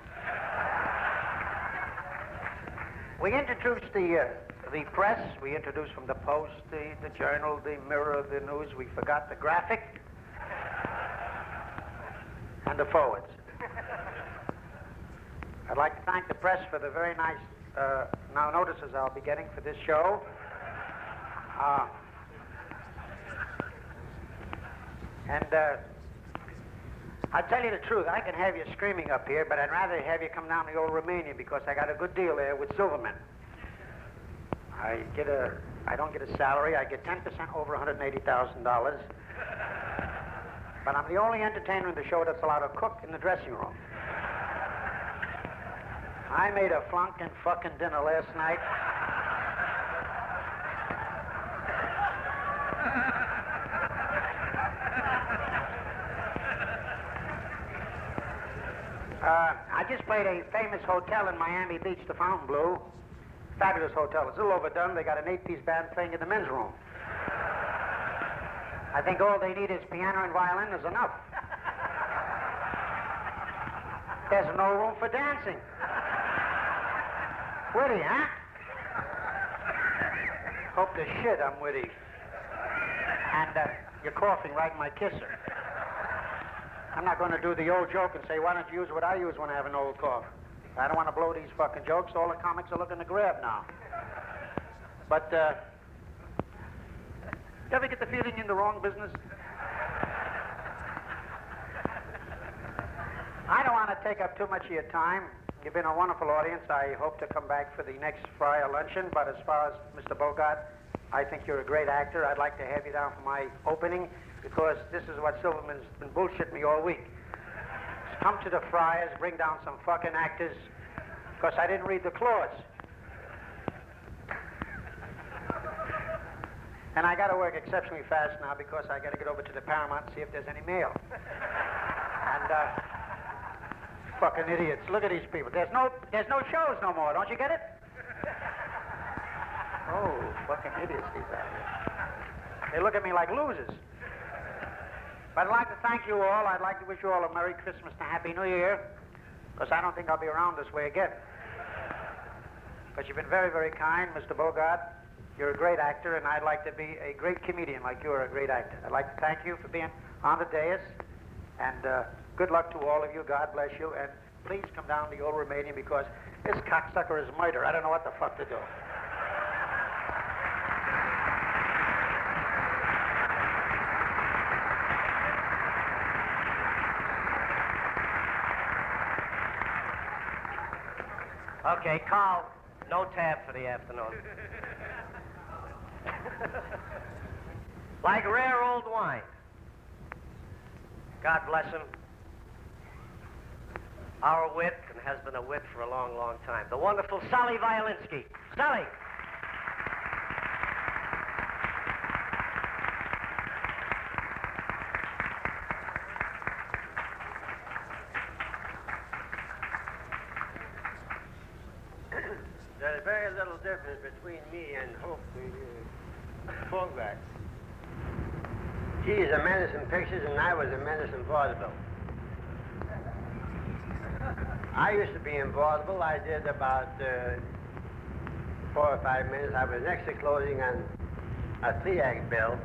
We introduced the press. We introduced from the Post, the Journal, the Mirror, the News. We forgot the Graphic and the forwards. I'd like to thank the press for the very nice notices I'll be getting for this show. I'll tell you the truth, I can have you screaming up here, but I'd rather have you come down to the old Romanian because I got a good deal there with Silverman. I don't get a salary, I get 10% over $180,000. But I'm the only entertainer in the show that's allowed to cook in the dressing room. I made a flunkin' fucking dinner last night. I just played a famous hotel in Miami Beach, the Fontainebleau. Fabulous hotel. It's a little overdone. They got an 8-piece band playing in the men's room. I think all they need is piano and violin is enough. There's no room for dancing. Witty, huh? Hope to shit I'm witty. And you're coughing right in my kisser. I'm not going to do the old joke and say, why don't you use what I use when I have an old cough? I don't want to blow these fucking jokes. All the comics are looking to grab now. But, you ever get the feeling you're in the wrong business? I don't want to take up too much of your time. You've been a wonderful audience. I hope to come back for the next Friar luncheon. But as far as Mr. Bogart, I think you're a great actor. I'd like to have you down for my opening because this is what Silverman's been bullshitting me all week. Come to the Friars, bring down some fucking actors, because I didn't read the clause. And I got to work exceptionally fast now because I got to get over to the Paramount and see if there's any mail. And, fucking idiots. Look at these people. There's no shows no more. Don't you get it? Oh, fucking idiots these are. They look at me like losers. But I'd like to thank you all. I'd like to wish you all a Merry Christmas and a Happy New Year, because I don't think I'll be around this way again. But you've been very, very kind, Mr. Bogart. You're a great actor, and I'd like to be a great comedian like you are a great actor. I'd like to thank you for being on the dais, and good luck to all of you. God bless you, and please come down to the old Romanian because this cocksucker is murder. I don't know what the fuck to do. Okay, Carl, no tab for the afternoon. Like rare old wine. God bless him. Our wit, and has been a wit for a long, long time. The wonderful Sally Violinsky. Sally! There's very little difference between me and Humphrey Bogart. He's a menace in pictures, and I was a menace in vaudeville. I used to be in vaudeville. I did about 4 or 5 minutes. I was next to closing on a 3-act bill,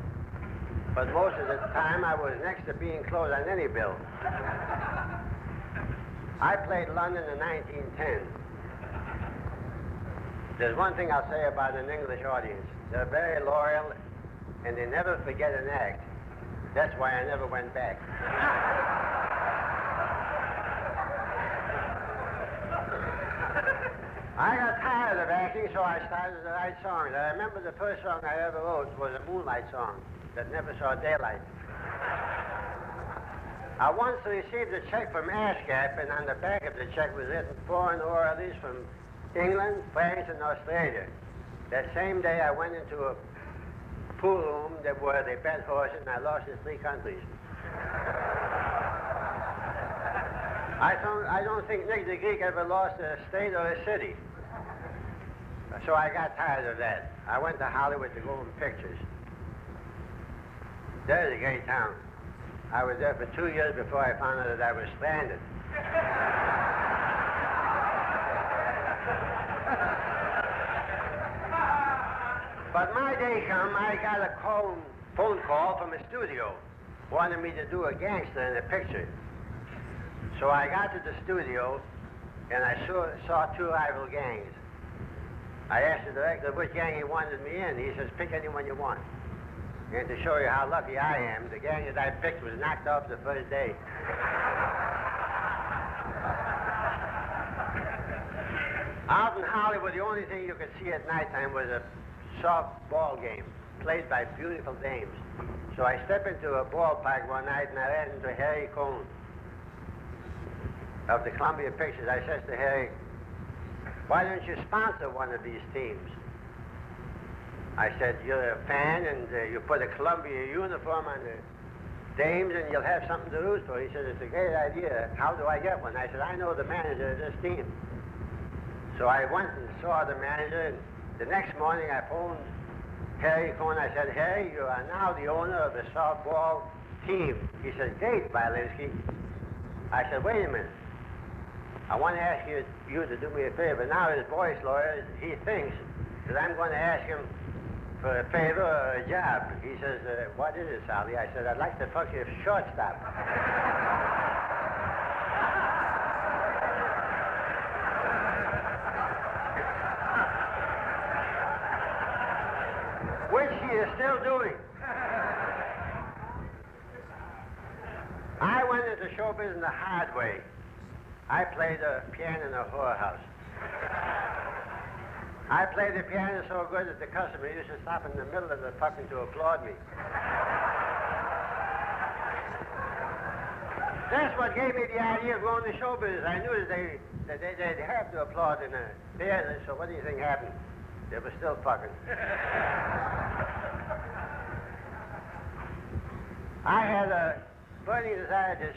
but most of the time I was next to being closed on any bill. I played London in 1910. There's one thing I'll say about an English audience. They're very loyal, and they never forget an act. That's why I never went back. I got tired of acting, so I started to write songs. I remember the first song I ever wrote was a moonlight song that never saw daylight. I once received a check from ASCAP, and on the back of the check was written foreign orderlies from England, France, and Australia. That same day, I went into a pool room where they bet horses, and I lost in 3 countries. I don't think Nick the Geek ever lost a state or a city. So I got tired of that. I went to Hollywood to go in pictures. There's a great town. I was there for 2 years before I found out that I was stranded. But my day come, I got a phone call from a studio. Wanted me to do a gangster in a picture. So I got to the studio, and I saw 2 rival gangs. I asked the director which gang he wanted me in. He says, pick anyone you want. And to show you how lucky I am, the gang that I picked was knocked off the first day. Out in Hollywood, the only thing you could see at nighttime was a soft ball game played by beautiful dames. So I stepped into a ballpark one night, and I ran into Harry Cohn of the Columbia Pictures. I says to Harry, why don't you sponsor one of these teams? I said, you're a fan, and you put a Columbia uniform on the dames, and you'll have something to root for. He said, it's a great idea. How do I get one? I said, I know the manager of this team. So I went and saw the manager, and the next morning I phoned Harry Cohn. I said, Harry, you are now the owner of the softball team. He said, great, Bilinski. I said, wait a minute. I want to ask you to do me a favor. Now his voice lawyer, he thinks that I'm going to ask him for a favor or a job. He says, what is it, Sally? I said, I'd like to fuck your shortstop. Which he is still doing. I went into show business the hard way. I played the piano in a whorehouse. I played the piano so good that the customer used to stop in the middle of the fucking to applaud me. That's what gave me the idea of going to show business. I knew that they'd have to applaud in a theater, so what do you think happened? They were still fucking. I had a burning desire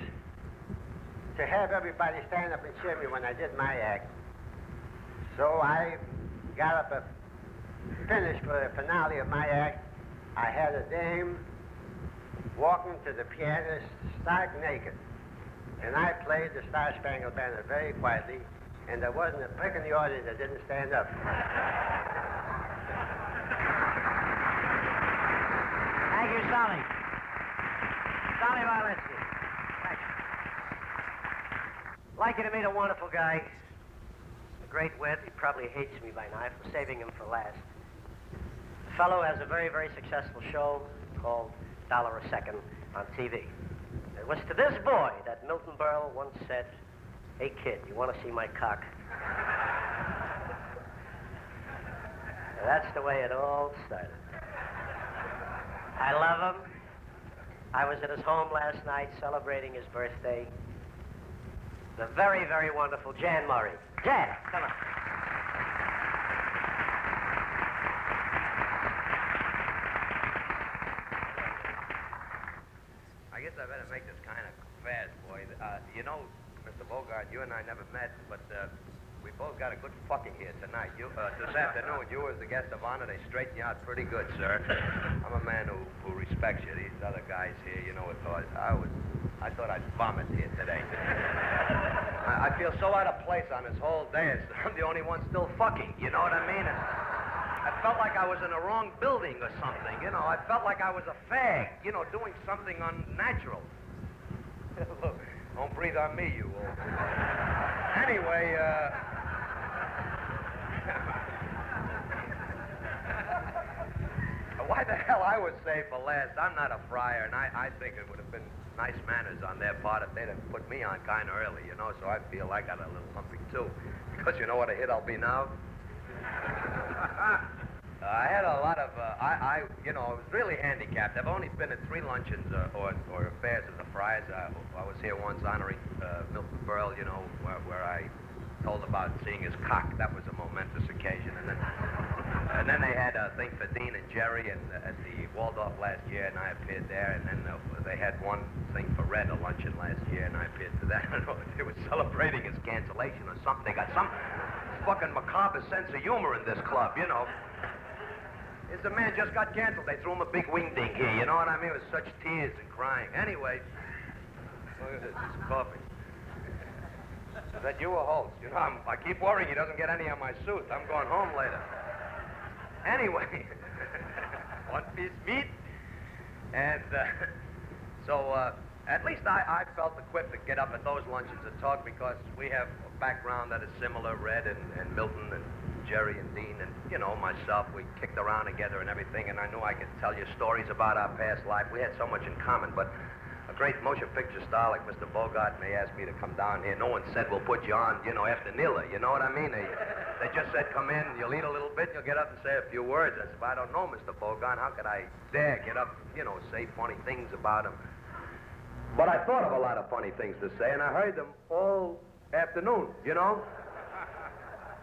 to have everybody stand up and cheer me when I did my act. So I got up a finish for the finale of my act. I had a dame walking to the pianist stark naked. And I played the Star Spangled Banner very quietly, and there wasn't a prick in the audience that didn't stand up. Thank you, Sonny. Sonny Violetsky. Thanks. Like you to meet a wonderful guy. A great wit. He probably hates me by now for saving him for last. The fellow has a very, very successful show called $1 a Second on TV. It was to this boy that Milton Berle once said, hey, kid, you want to see my cock? That's the way it all started. I love him. I was at his home last night celebrating his birthday. The very, very wonderful Jan Murray. Jan, come on. I guess I better make this kind of fast, boy. You know, Mr. Bogart, you and I never met, but we both got a good fucking here tonight. This afternoon, you as the guest of honor, they straighten you out pretty good, sir. I'm a man who respects you. These other guys here, you know, I thought I'd vomit here today. I feel so out of place on this whole dance. I'm the only one still fucking, you know what I mean? I felt like I was in the wrong building or something, you know. I felt like I was a fag, you know, doing something unnatural. Look, don't breathe on me, you old... Anyway, why the hell I would say for last, I'm not a friar, and I think it would have been nice manners on their part if they'd have put me on kind of early, you know, so I feel I got a little humpy, too. Because you know what a hit I'll be now? I had a lot of, you know, I was really handicapped. I've only been at 3 luncheons or affairs of the Friars. I was here once honoring Milton Berle, you know, where I told about seeing his cock. That was a momentous occasion. And then they had a thing for Dean and Jerry at the Waldorf last year, and I appeared there. And then they had one thing for Red, a luncheon last year, and I appeared to that. I don't know if they were celebrating his cancellation or something. They got some fucking macabre sense of humor in this club, you know. The man just got canceled. They threw him a big wingding here, you know what I mean? With such tears and crying. Anyway, look at this, it's coffee. Is that you or Holtz? You know, I keep worrying he doesn't get any on my suit. I'm going home later. Anyway, one piece meat. And so at least I felt equipped to get up at those luncheons and talk because we have a background that is similar, Red and Milton and Jerry and Dean and, you know, myself. We kicked around together and everything, and I knew I could tell you stories about our past life. We had so much in common, but a great motion picture star like Mr. Bogart, and they asked me to come down here. No one said, we'll put you on, you know, after Nila. You know what I mean? They just said, come in, you'll eat a little bit, and you'll get up and say a few words. I said, I don't know, Mr. Bogart. How could I dare get up, you know, say funny things about him? But I thought of a lot of funny things to say, and I heard them all afternoon, you know?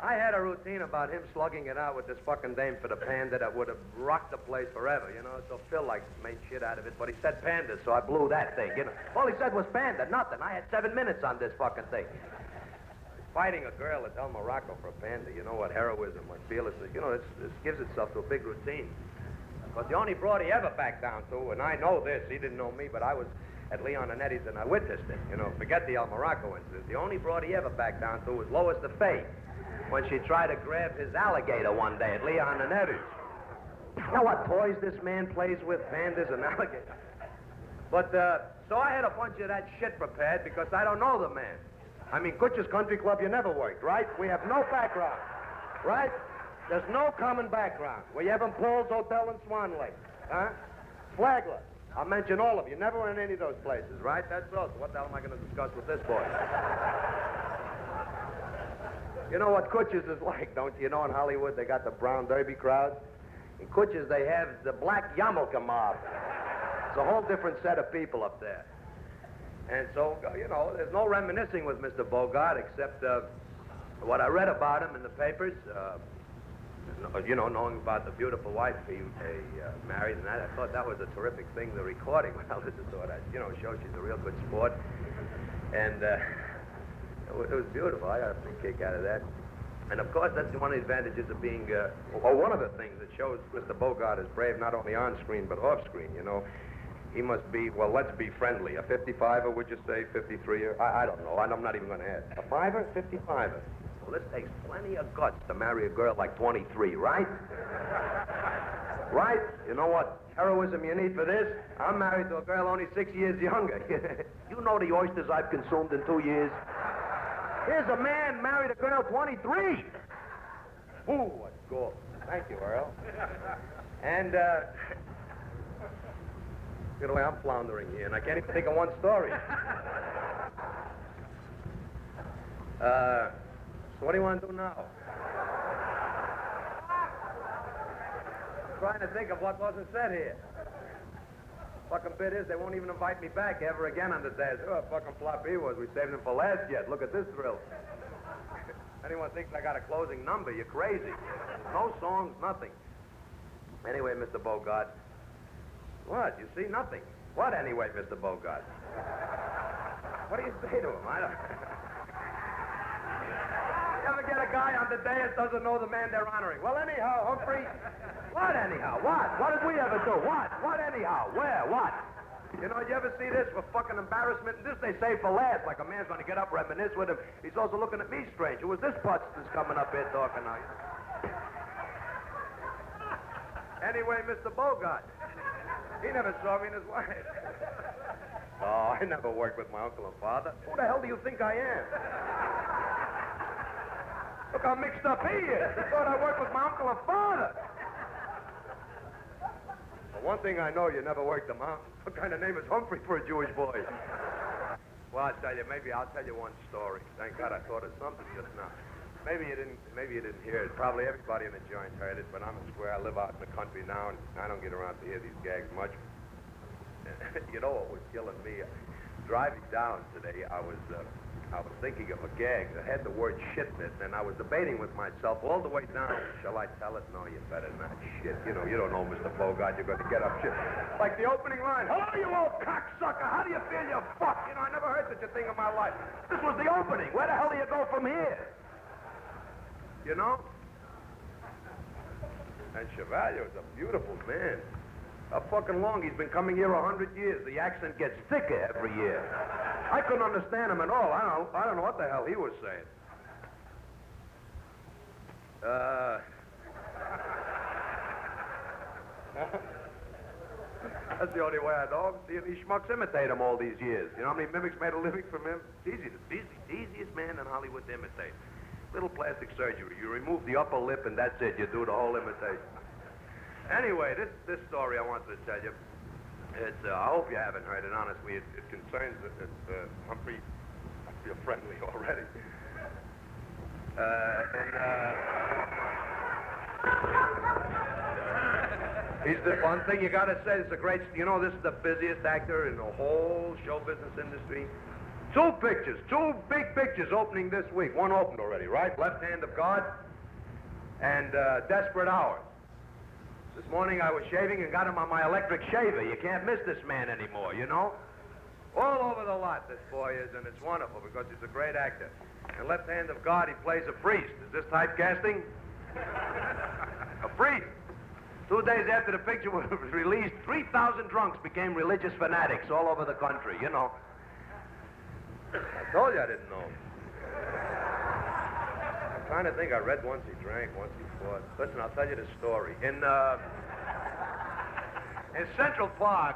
I had a routine about him slugging it out with this fucking dame for the panda that would have rocked the place forever, you know? So Phil, like, made shit out of it, but he said panda, so I blew that thing, you know? All he said was panda, nothing. I had 7 minutes on this fucking thing. Fighting a girl at El Morocco for a panda, you know what? Heroism, what fearlessness, you know, this gives itself to a big routine. But the only broad he ever backed down to, and I know this, he didn't know me, but I was at Leon and Eddie's and I witnessed it, you know, forget the El Morocco incident. The only broad he ever backed down to was Lois the Fae, when she tried to grab his alligator one day at Leon and Eddie's. You know what toys this man plays with, pandas and alligators? But, so I had a bunch of that shit prepared because I don't know the man. I mean, Kutcher's Country Club, you never worked, right? We have no background, right? There's no common background. We have in Paul's Hotel in Swan Lake, huh? Flagler. I'll mention all of you. Never went in any of those places, right? That's so. So what the hell am I going to discuss with this boy? You know what Kutcher's is like, don't you? You know in Hollywood they got the brown derby crowd? In Kutcher's they have the black yarmulke mob. It's a whole different set of people up there. And so, you know, there's no reminiscing with Mr. Bogart except what I read about him in the papers. You know, knowing about the beautiful wife he married and that, I thought that was a terrific thing, the recording. Well, this is sort of, you know, shows she's a real good sport. And it was beautiful. I got a big kick out of that. And, of course, that's one of the advantages of being, or one of the things that shows Mr. Bogart is brave not only on screen but off screen, you know. He must be, well, let's be friendly. A 55er, would you say? 53er? I don't know. I'm not even going to ask. A 5er? 55er. Well, this takes plenty of guts to marry a girl like 23, right? Right? You know what heroism you need for this? I'm married to a girl only 6 years younger. You know the oysters I've consumed in 2 years? Here's a man married a girl 23. Ooh, what gold. Thank you, Earl. And, you know, I'm floundering here, and I can't even think of one story. So what do you want to do now? I'm trying to think of what wasn't said here. Fucking bit is, they won't even invite me back ever again on the day. Oh, fucking flop he was. We saved him for last yet. Look at this drill. Anyone thinks I got a closing number, you're crazy. No songs, nothing. Anyway, Mr. Bogart. What? You see? Nothing. What anyway, Mr. Bogart? What do you say to him? I don't... You ever get a guy on the dais doesn't know the man they're honoring? Well, anyhow, Humphrey... What anyhow? What? What did we ever do? What? What anyhow? Where? What? You know, you ever see this for fucking embarrassment? And this they say for laughs, like a man's going to get up, reminisce with him. He's also looking at me strange. Who is this putz that's coming up here talking now? Anyway, Mr. Bogart. He never saw me in his life. Oh, I never worked with my uncle and father. Who the hell do you think I am? Look how mixed up he is. He thought I worked with my uncle and father. Well, one thing I know, you never worked the mountains. What kind of name is Humphrey for a Jewish boy? Well, I'll tell you, I'll tell you one story. Thank God I thought of something just now. Maybe you didn't hear it. Probably everybody in the joint heard it, but I'm a square. I live out in the country now, and I don't get around to hear these gags much. You know what was killing me? Driving down today, I was thinking of a gag that had the word shit in it, and I was debating with myself all the way down. Shall I tell it? No, you better not. Shit. You know, you don't know, Mr. Bogart. You're going to get up shit. Like the opening line. Hello, you old cocksucker. How do you feel, you fuck? You know, I never heard such a thing in my life. This was the opening. Where the hell do you go from here? You know? And Chevalier is a beautiful man. How fucking long? He's been coming here 100 years. The accent gets thicker every year. I couldn't understand him at all. I don't know what the hell he was saying. That's the only way I know him. These schmucks imitate him all these years. You know how many mimics made a living from him? It's easy. The easiest man in Hollywood to imitate. Little plastic surgery. You remove the upper lip and that's it. You do the whole imitation. Anyway, this story I wanted to tell you, it's, I hope you haven't heard it, honestly. It concerns Humphrey. I feel friendly already. He's the one thing you got to say. It's a great, you know, this is the busiest actor in the whole show business industry. Two pictures, two big pictures opening this week. One opened already, right? Left Hand of God and Desperate Hours. This morning I was shaving and got him on my electric shaver. You can't miss this man anymore, you know? All over the lot, this boy is, and it's wonderful because he's a great actor. In Left Hand of God, he plays a priest. Is this typecasting? A priest. 2 days after the picture was released, 3,000 drunks became religious fanatics all over the country, you know. I told you I didn't know him. I'm trying to think. I read once he drank, once he fought. Listen, I'll tell you the story. In Central Park,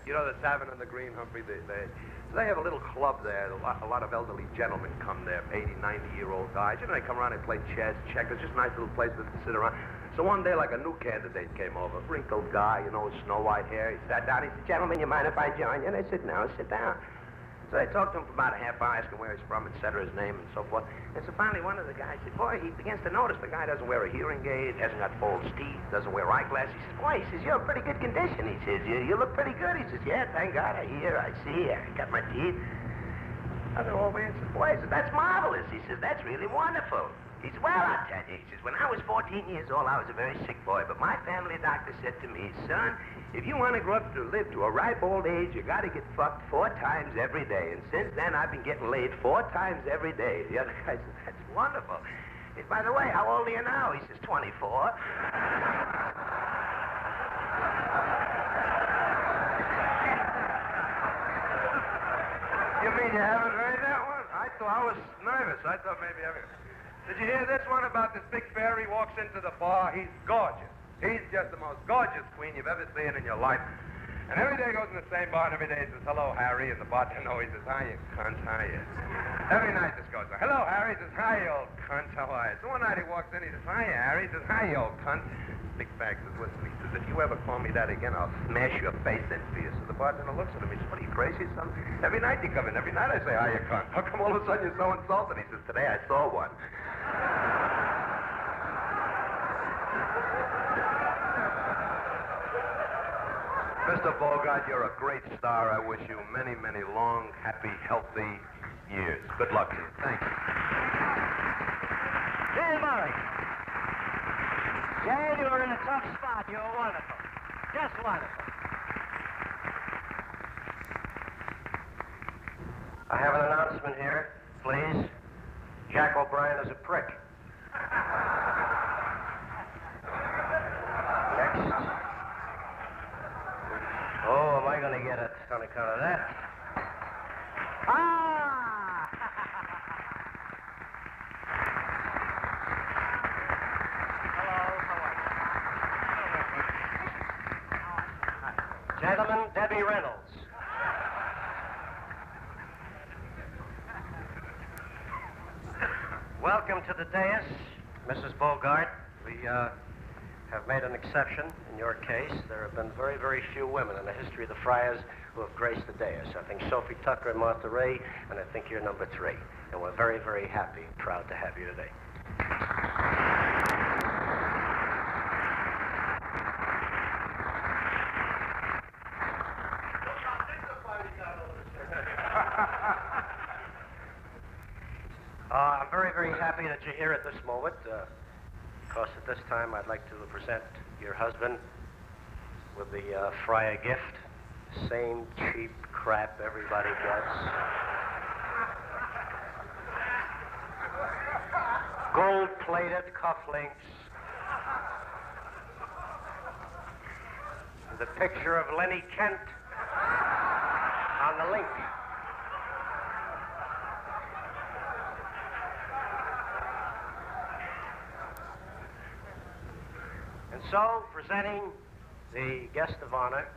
you know the tavern on the Green, Humphrey, they have a little club there. A lot of elderly gentlemen come there, 80, 90-year-old guys. You know, they come around and play chess, checkers, just a nice little place to sit around. So one day, like a new candidate came over, wrinkled guy, you know, with snow-white hair. He sat down. He said, "Gentlemen, you mind if I join you?" And I said, "No, sit down." So I talked to him for about a half hour, asking where he's from, et cetera, his name, and so forth. And so finally one of the guys said, boy, he begins to notice the guy doesn't wear a hearing aid, hasn't got false teeth, doesn't wear eyeglasses. He says, boy, he says, you're in pretty good condition. He says, you look pretty good. He says, yeah, thank God, I hear, I see, I got my teeth. Other old man says, boy, he says, that's marvelous. He says, that's really wonderful. He says, well, I'll tell you. He says, when I was 14 years old, I was a very sick boy, but my family doctor said to me, son, if you want to grow up to live to a ripe old age, you got to get fucked 4 times every day. And since then, I've been getting laid 4 times every day. The other guy says, that's wonderful. He says, by the way, how old are you now? He says, 24. You mean you haven't heard that one? I was nervous. I thought maybe I... Did you hear this one about this big fairy walks into the bar? He's gorgeous. He's just the most gorgeous queen you've ever seen in your life. And every day he goes in the same bar, and every day he says, hello, Harry. And the bartender always says, hi, you cunt, how you? Every night this goes on. Hello, Harry. He says, hi, you old cunt, how are you? So one night he walks in, he says, hi, Harry. He says, hi, you old cunt. Big bag says, listen, he says, if you ever call me that again, I'll smash your face in for you. So the bartender looks at him. He says, what are you, crazy or something? Every night you come in. Every night I say, hi, you cunt. How come all of a sudden you're so insulted? He says, today I saw one. Mr. Bogart, you're a great star. I wish you many, many long, happy, healthy years. Good luck to you. Thank you. Hey, Murray. Yeah, you were in a tough spot. You were wonderful. Just wonderful. I have an announcement here, please. Jack O'Brien is a prick. Next. Oh, am I going to get it on account of that? Ah! Hello, how are you? Gentlemen, Debbie Reynolds. Welcome to the dais, Mrs. Bogart. We have made an exception in your case. There have been very, very few women in the history of the Friars who have graced the dais. I think Sophie Tucker and Martha Ray, and I think you're number 3. And we're very, very happy and proud to have you today. I'm very, very happy that you're here at this moment. Of course, at this time, I'd like to present your husband with the Friar gift. Same cheap crap everybody gets. Gold-plated cufflinks. The picture of Lenny Kent on the link. And so, presenting the guest of honor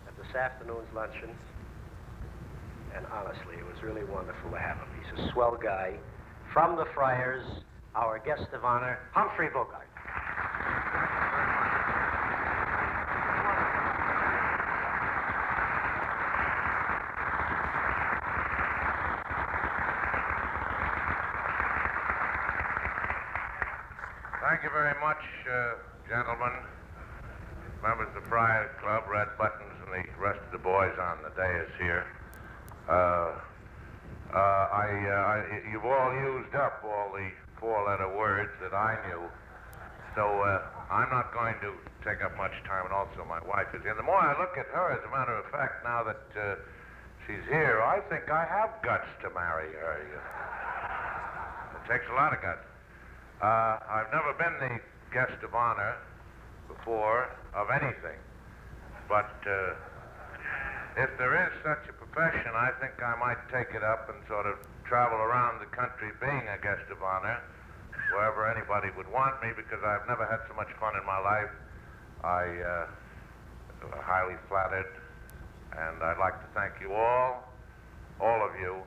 at this afternoon's luncheon, and honestly, it was really wonderful to have him. He's a swell guy. From the Friars, our guest of honor, Humphrey Bogart. Thank you very much, gentlemen, members of the Friars Club, Red Buttons, and the rest of the boys on the dais here. You've all used up all the four-letter words that I knew, so I'm not going to take up much time, and also my wife is here. The more I look at her, as a matter of fact, now that she's here, I think I have guts to marry her. It takes a lot of guts. I've never been the guest of honor before of anything, but if there is such a profession, I think I might take it up and sort of travel around the country being a guest of honor wherever anybody would want me, because I've never had so much fun in my life. I'm highly flattered, and I'd like to thank you all of you,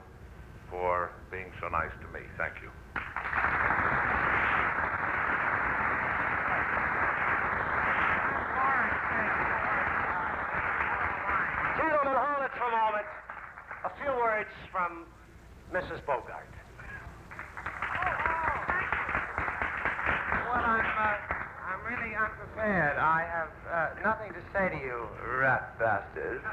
for being so nice to me. Thank you. Gentlemen, hold it for a moment. A few words from Mrs. Bogart. Well, I'm really unprepared. I have nothing to say to you, rat bastards.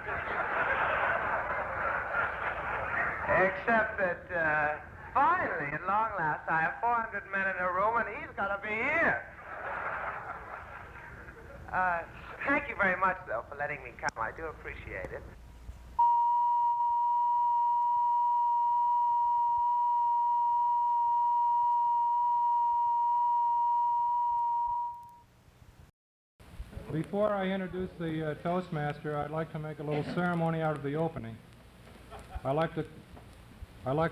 Except that, finally, at long last, I have 400 men in a room, and he's got to be here. Thank you very much, though, for letting me come. I do appreciate it. Before I introduce the Toastmaster, I'd like to make a little ceremony out of the opening. I'd like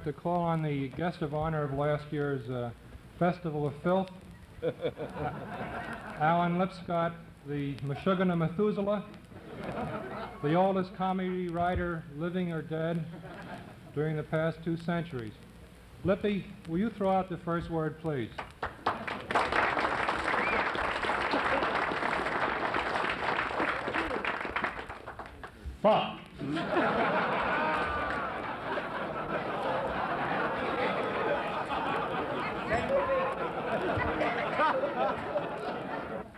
to call on the guest of honor of last year's Festival of Filth, Alan Lipscott, the Meshuggah Methuselah, the oldest comedy writer living or dead during the past 2 centuries. Lippy, will you throw out the first word, please? Fuck.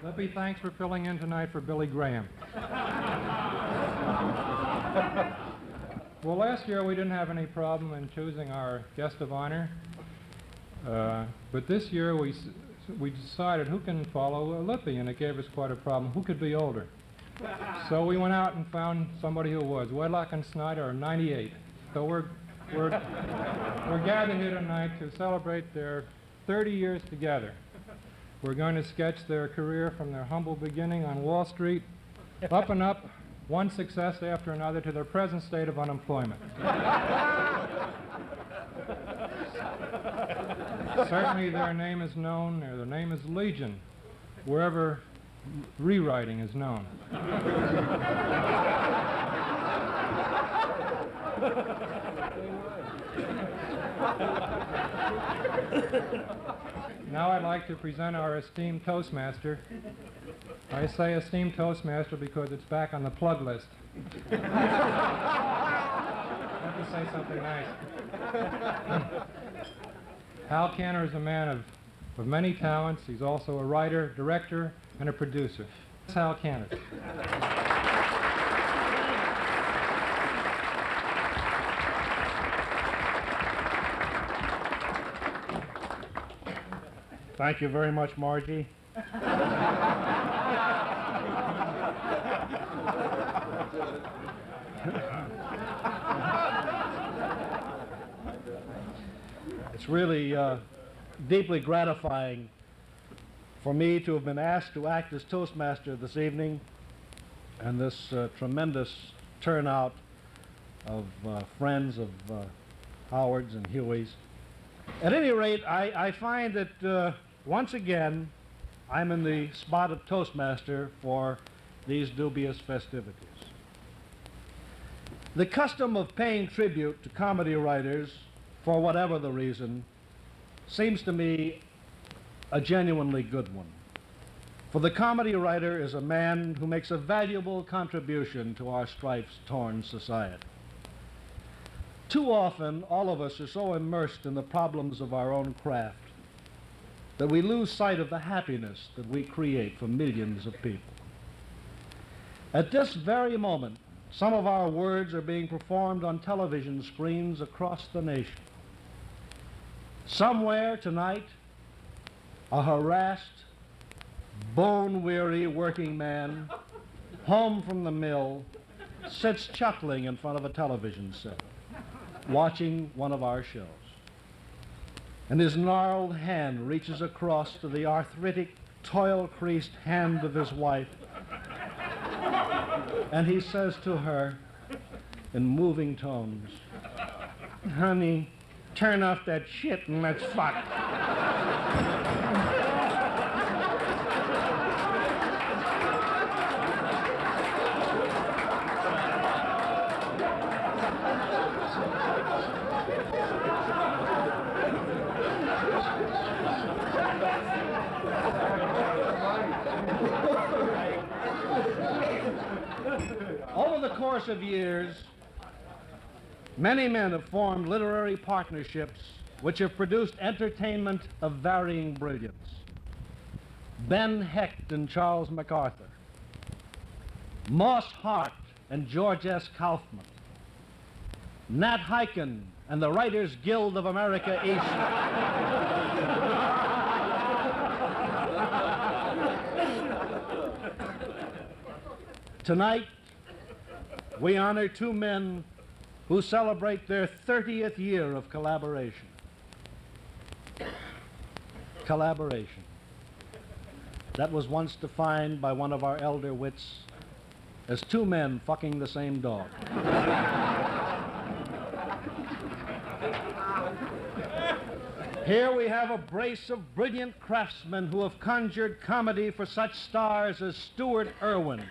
Lippy, thanks for filling in tonight for Billy Graham. Well, last year we didn't have any problem in choosing our guest of honor, but this year we decided who can follow Lippy, and it gave us quite a problem. Who could be older? So we went out and found somebody who was. Wedlock and Snyder are 98. So we're gathered here tonight to celebrate their 30 years together. We're going to sketch their career from their humble beginning on Wall Street, up and up, one success after another, to their present state of unemployment. Certainly their name is known, or their name is legion, wherever rewriting is known. Now I'd like to present our esteemed Toastmaster. I say esteemed Toastmaster because it's back on the plug list. I have to say something nice. Hal Cantor is a man of many talents. He's also a writer, director, and a producer. That's Hal Cantor. Thank you very much, Margie. It's really deeply gratifying for me to have been asked to act as Toastmaster this evening, and this tremendous turnout of friends of Howard's and Huey's. At any rate, I find that once again I'm in the spot of Toastmaster for these dubious festivities. The custom of paying tribute to comedy writers, for whatever the reason, seems to me a genuinely good one. For the comedy writer is a man who makes a valuable contribution to our stripes-torn society. Too often, all of us are so immersed in the problems of our own craft that we lose sight of the happiness that we create for millions of people. At this very moment, some of our words are being performed on television screens across the nation. Somewhere tonight, a harassed, bone-weary working man, home from the mill, sits chuckling in front of a television set, watching one of our shows. And his gnarled hand reaches across to the arthritic, toil-creased hand of his wife, and he says to her in moving tones, "Honey, turn off that shit and let's fuck." Over the course of years, many men have formed literary partnerships which have produced entertainment of varying brilliance. Ben Hecht and Charles MacArthur, Moss Hart and George S. Kaufman, Nat Hiken and the Writers Guild of America East. Tonight, we honor two men who celebrate their 30th year of collaboration. Collaboration. That was once defined by one of our elder wits as two men fucking the same dog. Here we have a brace of brilliant craftsmen who have conjured comedy for such stars as Stuart Irwin,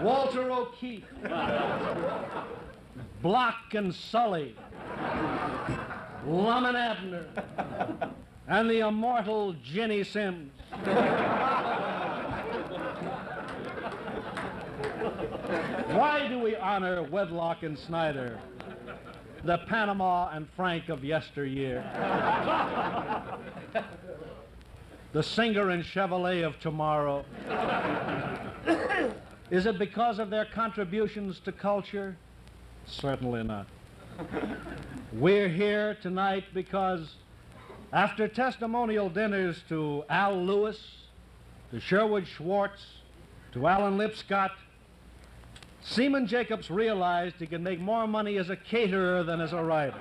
Walter O'Keefe, Block and Sully, Lum and Abner, and the immortal Ginny Sims. Why do we honor Wedlock and Snyder, the Panama and Frank of yesteryear, the Singer and Chevalier of tomorrow? Is it because of their contributions to culture? Certainly not. We're here tonight because after testimonial dinners to Al Lewis, to Sherwood Schwartz, to Alan Lipscott, Seaman Jacobs realized he could make more money as a caterer than as a writer.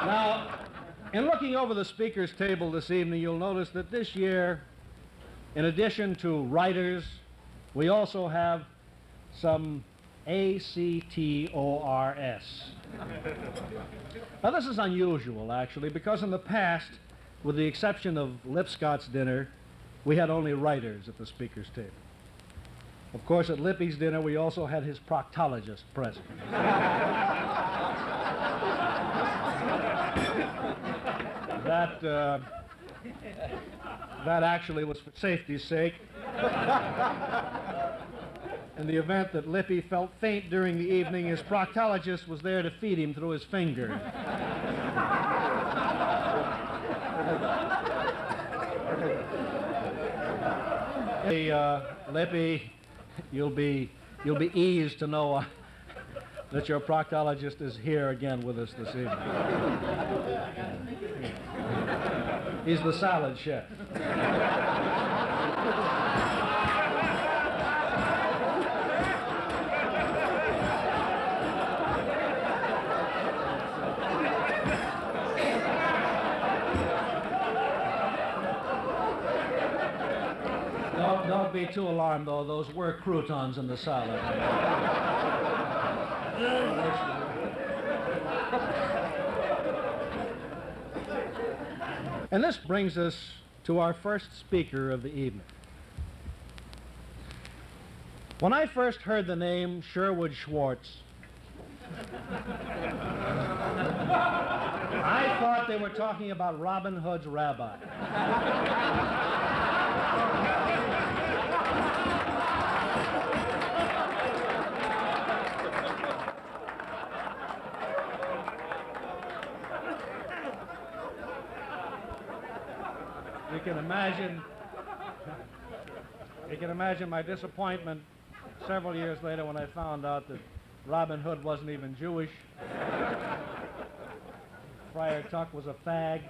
Now, in looking over the speaker's table this evening, you'll notice that this year, in addition to writers, we also have some ACTORS. Now, this is unusual, actually, because in the past, with the exception of Lipscott's dinner, we had only writers at the speaker's table. Of course, at Lippy's dinner, we also had his proctologist present. That actually was for safety's sake. In the event that Lippy felt faint during the evening, his proctologist was there to feed him through his finger. Hey, Lippy, you'll be eased to know that your proctologist is here again with us this evening. He's the salad chef. Don't be too alarmed, though. Those were croutons in the salad. And this brings us to our first speaker of the evening. When I first heard the name Sherwood Schwartz, I thought they were talking about Robin Hood's rabbi. You can imagine my disappointment several years later when I found out that Robin Hood wasn't even Jewish. Friar Tuck was a fag.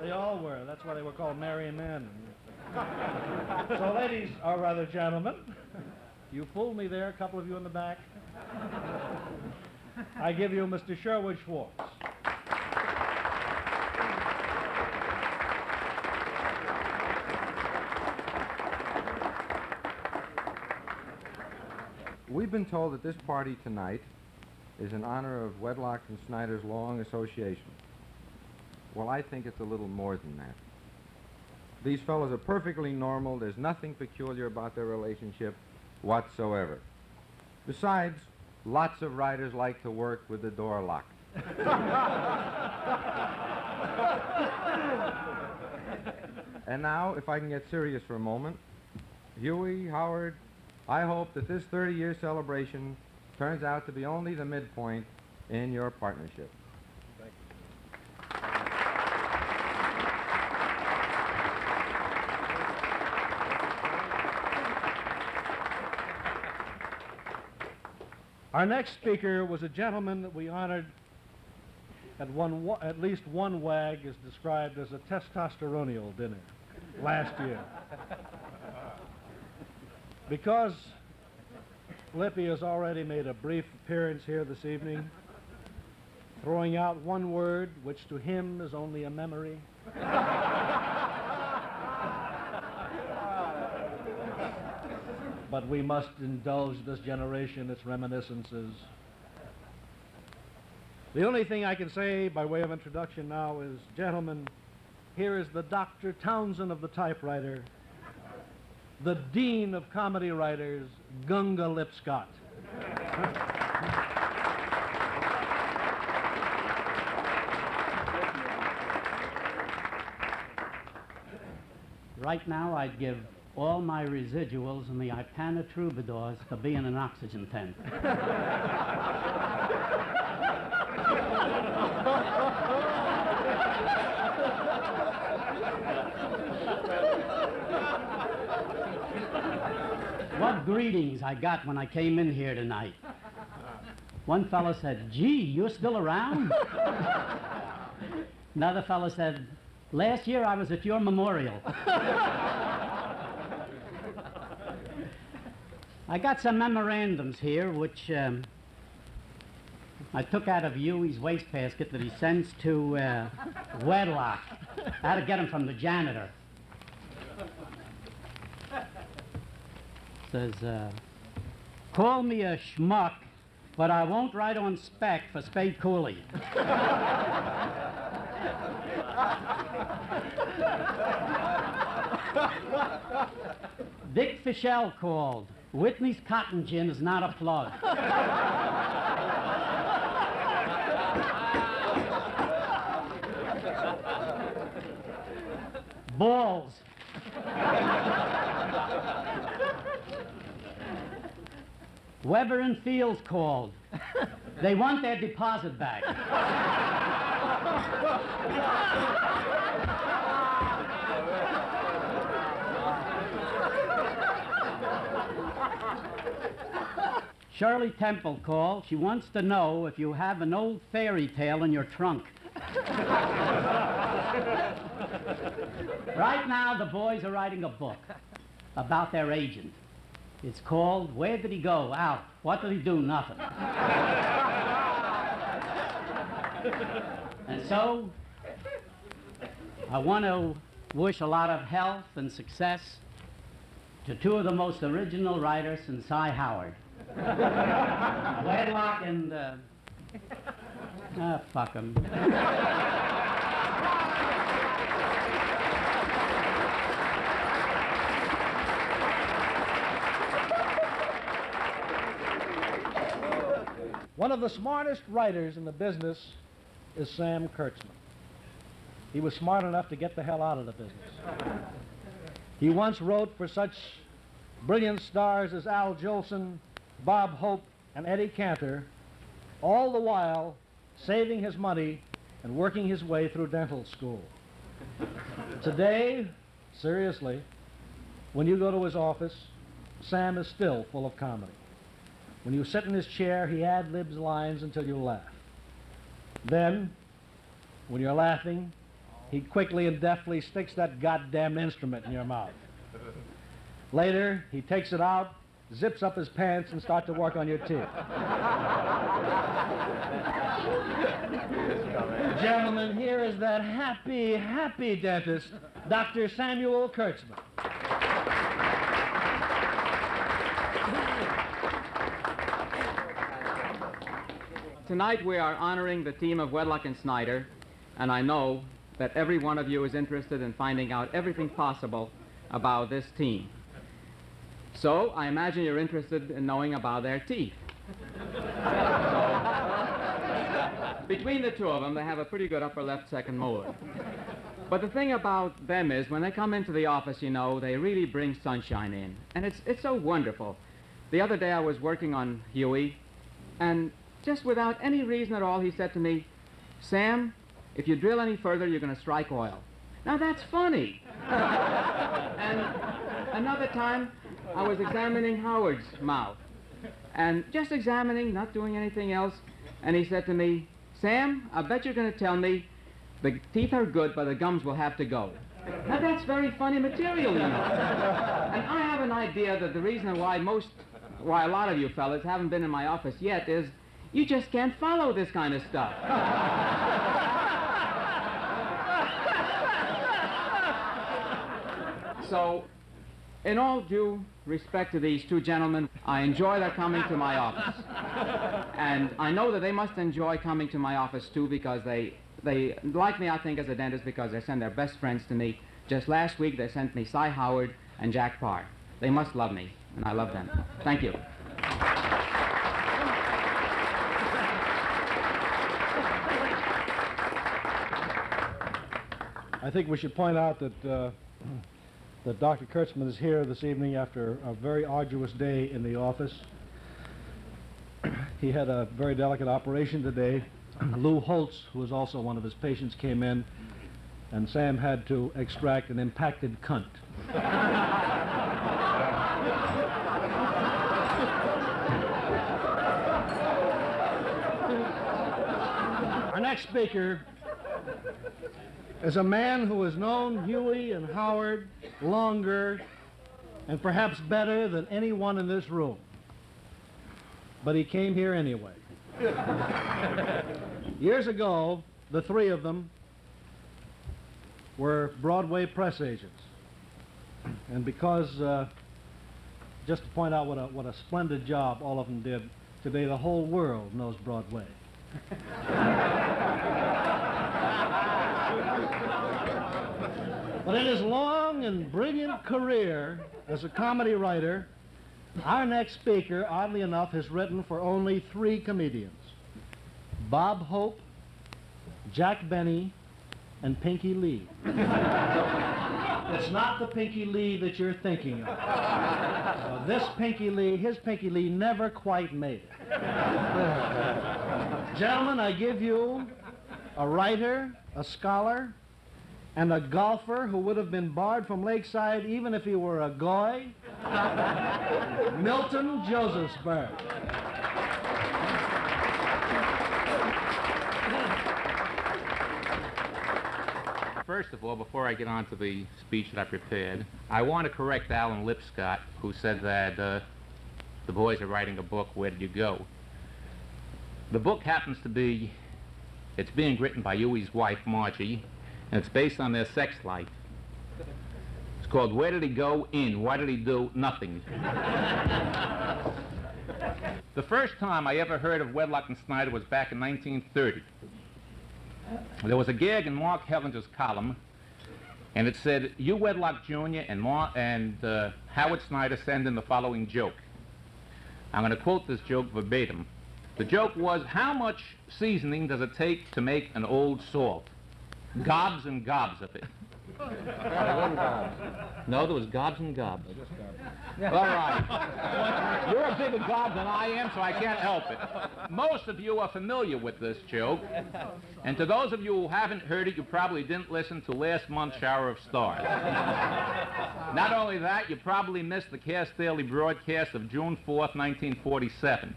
They all were. That's why they were called merry men. So, ladies, or rather gentlemen, you fooled me there, a couple of you in the back. I give you Mr. Sherwood Schwartz. We've been told that this party tonight is in honor of Wedlock and Snyder's long association. Well, I think it's a little more than that. These fellows are perfectly normal. There's nothing peculiar about their relationship whatsoever. Besides, lots of writers like to work with the door locked. And now, if I can get serious for a moment, Huey, Howard, I hope that this 30-year celebration turns out to be only the midpoint in your partnership. Thank you. Our next speaker was a gentleman that we honored at least one wag is described as a testosteronial dinner last year. Because Lippy has already made a brief appearance here this evening, throwing out one word which to him is only a memory. But we must indulge this generation its reminiscences. The only thing I can say by way of introduction now is, gentlemen, here is the Dr. Townsend of the typewriter, the Dean of Comedy Writers, Gunga Lipscott. Right now, I'd give all my residuals in the Ipana Troubadours to be in an oxygen tent. What greetings I got when I came in here tonight. One fellow said, "Gee, you're still around?" Another fellow said, "Last year I was at your memorial." I got some memorandums here which I took out of Huey's wastebasket that he sends to Wedlock. I had to get them from the janitor. Says, call me a schmuck, but I won't write on spec for Spade Cooley. Dick Fischel called. Whitney's cotton gin is not a plug. Balls. Weber and Fields called. They want their deposit back. Shirley Temple called. She wants to know if you have an old fairy tale in your trunk. Right now, the boys are writing a book about their agent. It's called Where Did He Go? Out. What did he do? Nothing. And so, I want to wish a lot of health and success to two of the most original writers since Cy Howard. Wedlock and, fuck 'em. One of the smartest writers in the business is Sam Kurtzman. He was smart enough to get the hell out of the business. He once wrote for such brilliant stars as Al Jolson, Bob Hope, and Eddie Cantor, all the while saving his money and working his way through dental school. Today, seriously, when you go to his office, Sam is still full of comedy. When you sit in his chair, he ad-libs lines until you laugh. Then, when you're laughing, he quickly and deftly sticks that goddamn instrument in your mouth. Later, he takes it out, zips up his pants, and starts to work on your teeth. Gentlemen, here is that happy, happy dentist, Dr. Samuel Kurtzman. Tonight we are honoring the team of Wedlock and Snyder, and I know that every one of you is interested in finding out everything possible about this team. So I imagine you're interested in knowing about their teeth. Between the two of them, they have a pretty good upper left second molar. But the thing about them is, when they come into the office, you know, they really bring sunshine in. And it's so wonderful. The other day I was working on Huey, and just without any reason at all, he said to me, "Sam, if you drill any further, you're going to strike oil." Now that's funny. And another time, I was examining Howard's mouth. And just examining, not doing anything else. And he said to me, "Sam, I bet you're going to tell me the teeth are good, but the gums will have to go." Now that's very funny material, you know. And I have an idea that the reason why a lot of you fellas haven't been in my office yet is you just can't follow this kind of stuff. So, in all due respect to these two gentlemen, I enjoy their coming to my office. And I know that they must enjoy coming to my office too, because they like me, I think, as a dentist, because they send their best friends to me. Just last week they sent me Cy Howard and Jack Parr. They must love me, and I love them. Thank you. I think we should point out that that Dr. Kurtzman is here this evening after a very arduous day in the office. He had a very delicate operation today. Lou Holtz, who was also one of his patients, came in, and Sam had to extract an impacted cunt. Our next speaker is a man who has known Huey and Howard longer and perhaps better than anyone in this room. But he came here anyway. Years ago, the three of them were Broadway press agents. And because, just to point out what a splendid job all of them did, today the whole world knows Broadway. But in his long and brilliant career as a comedy writer, our next speaker, oddly enough, has written for only 3 comedians: Bob Hope, Jack Benny, and Pinky Lee. It's not the Pinky Lee that you're thinking of. This Pinky Lee, his Pinky Lee never quite made it. Gentlemen, I give you a writer, a scholar, and a golfer who would have been barred from Lakeside even if he were a goy, Milton Josephsberg. First of all, before I get on to the speech that I prepared, I want to correct Alan Lipscott, who said that the boys are writing a book, Where Did You Go? The book happens to be, it's being written by Huey's wife, Margie, and it's based on their sex life. It's called Where Did He Go In? Why Did He Do Nothing? The first time I ever heard of Wedlock and Snyder was back in 1930. There was a gag in Mark Hellinger's column, and it said, "You, Wedlock Jr. and Howard Snyder send in the following joke." I'm going to quote this joke verbatim. The joke was, "How much seasoning does it take to make an old salt?" Gobs and gobs of it. No, there was gobs and gobs. Just gobs. All right. You're a bigger gob than I am, so I can't help it. Most of you are familiar with this joke. And to those of you who haven't heard it, you probably didn't listen to last month's Shower of Stars. Not only that, you probably missed the Cast Daily broadcast of June 4th, 1947.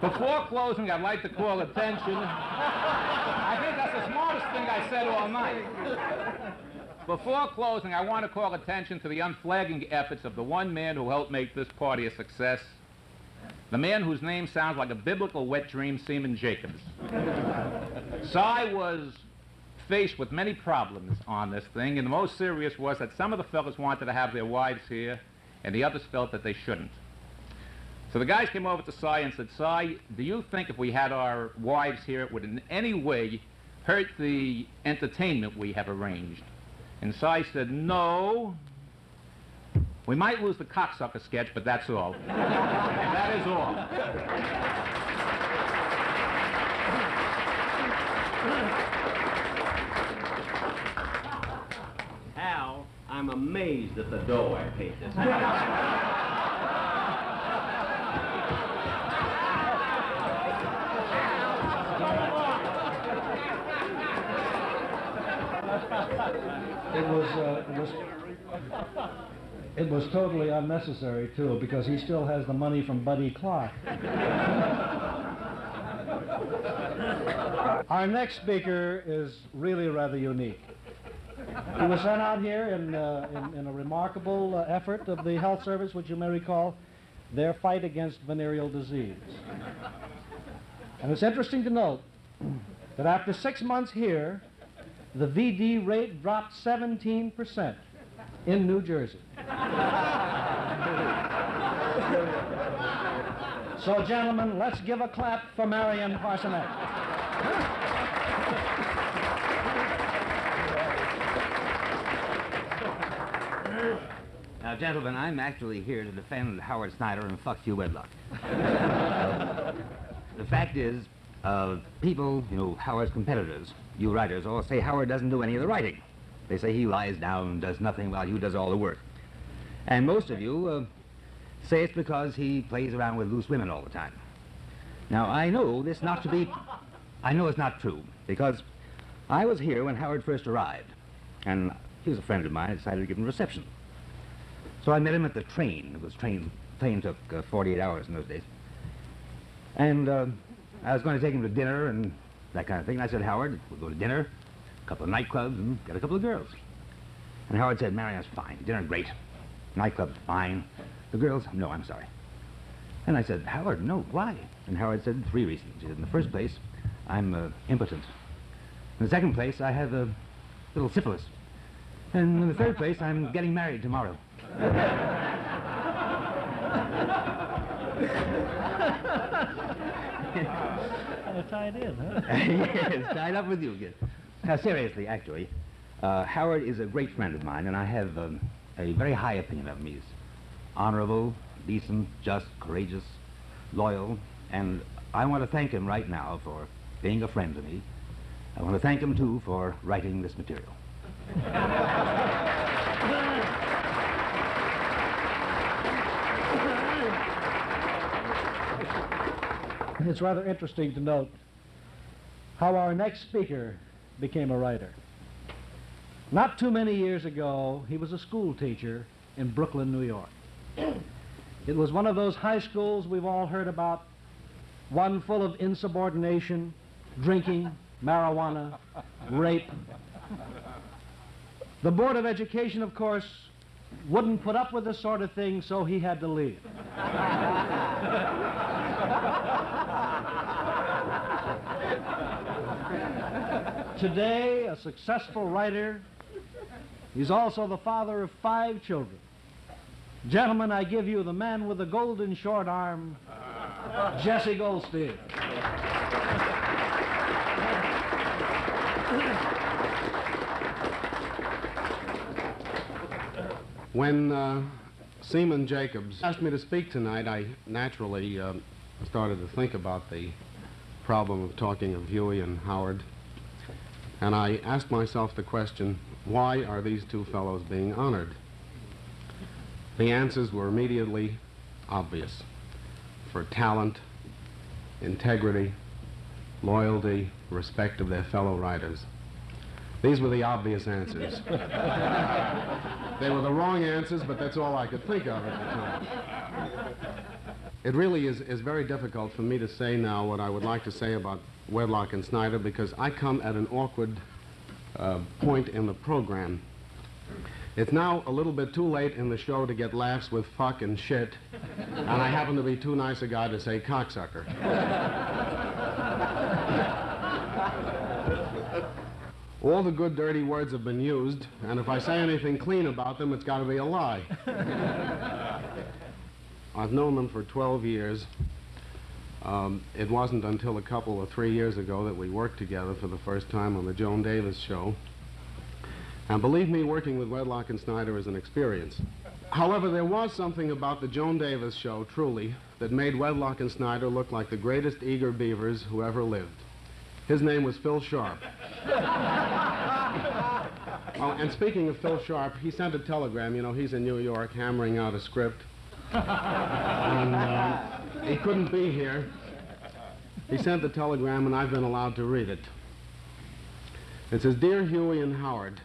Before closing, I'd like to call attention. I think that's the smartest thing I said all night. Before closing, I want to call attention to the unflagging efforts of the one man who helped make this party a success. The man whose name sounds like a biblical wet dream, Seaman Jacobs. Cy was faced with many problems on this thing, and the most serious was that some of the fellas wanted to have their wives here, and the others felt that they shouldn't. So the guys came over to Cy and said, Cy, do you think if we had our wives here, it would in any way hurt the entertainment we have arranged? And Cy said, no. We might lose the cocksucker sketch, but that's all. That is all. Hal, I'm amazed at the dough I paid this. It was totally unnecessary, too, because he still has the money from Buddy Clark. Our next speaker is really rather unique. He was sent out here in a remarkable effort of the health service, which you may recall, their fight against venereal disease. And it's interesting to note that after 6 months here, the VD rate dropped 17% in New Jersey. So, gentlemen, let's give a clap for Marion Parsonet. Now, gentlemen, I'm actually here to defend Howard Snyder and fuck you, Wedlock. The fact is, people, Howard's competitors, you writers, all say Howard doesn't do any of the writing. They say he lies down and does nothing while you does all the work. And most of you say it's because he plays around with loose women all the time. Now, I know this not to be... I know it's not true, because I was here when Howard first arrived, and he was a friend of mine. I decided to give him a reception. So I met him at the train. It was plane took 48 hours in those days. And I was going to take him to dinner and that kind of thing. And I said, Howard, we'll go to dinner, a couple of nightclubs, and get a couple of girls. And Howard said, Marion's fine. Dinner, great. Nightclub's fine. The girls, no, I'm sorry. And I said, Howard, no, why? And Howard said, 3 reasons. He said, in the first place, I'm impotent. In the second place, I have a little syphilis. And in the third place, I'm getting married tomorrow. Kind of tied in, huh? Yes, tied up with you again. Now, seriously, actually, Howard is a great friend of mine, and I have a very high opinion of him. He's honorable, decent, just, courageous, loyal, and I want to thank him right now for being a friend to me. I want to thank him, too, for writing this material. It's rather interesting to note how our next speaker became a writer. Not too many years ago, he was a school teacher in Brooklyn, New York. It was one of those high schools we've all heard about, one full of insubordination, drinking, marijuana, rape. The Board of Education, of course, wouldn't put up with this sort of thing, so he had to leave. Today, a successful writer, he's also the father of 5 children. Gentlemen, I give you the man with the golden short arm, Jesse Goldstein. When Seaman Jacobs asked me to speak tonight, I naturally started to think about the problem of talking of Huey and Howard. And I asked myself the question, why are these two fellows being honored? The answers were immediately obvious. For talent, integrity, loyalty, respect of their fellow writers. These were the obvious answers. They were the wrong answers, but that's all I could think of at the time. It really is very difficult for me to say now what I would like to say about Wedlock and Snyder, because I come at an awkward point in the program. It's now a little bit too late in the show to get laughs with fuck and shit, and I happen to be too nice a guy to say cocksucker. All the good dirty words have been used, and if I say anything clean about them, it's got to be a lie. I've known them for 12 years. It wasn't until a couple or 3 years ago that we worked together for the first time on the Joan Davis show. And believe me, working with Wedlock and Snyder is an experience. However, there was something about the Joan Davis show, truly, that made Wedlock and Snyder look like the greatest eager beavers who ever lived. His name was Phil Sharp. Oh, and speaking of Phil Sharp, he sent a telegram. You know, he's in New York hammering out a script. And he couldn't be here. He sent the telegram, and I've been allowed to read it. It says, "Dear Huey and Howard,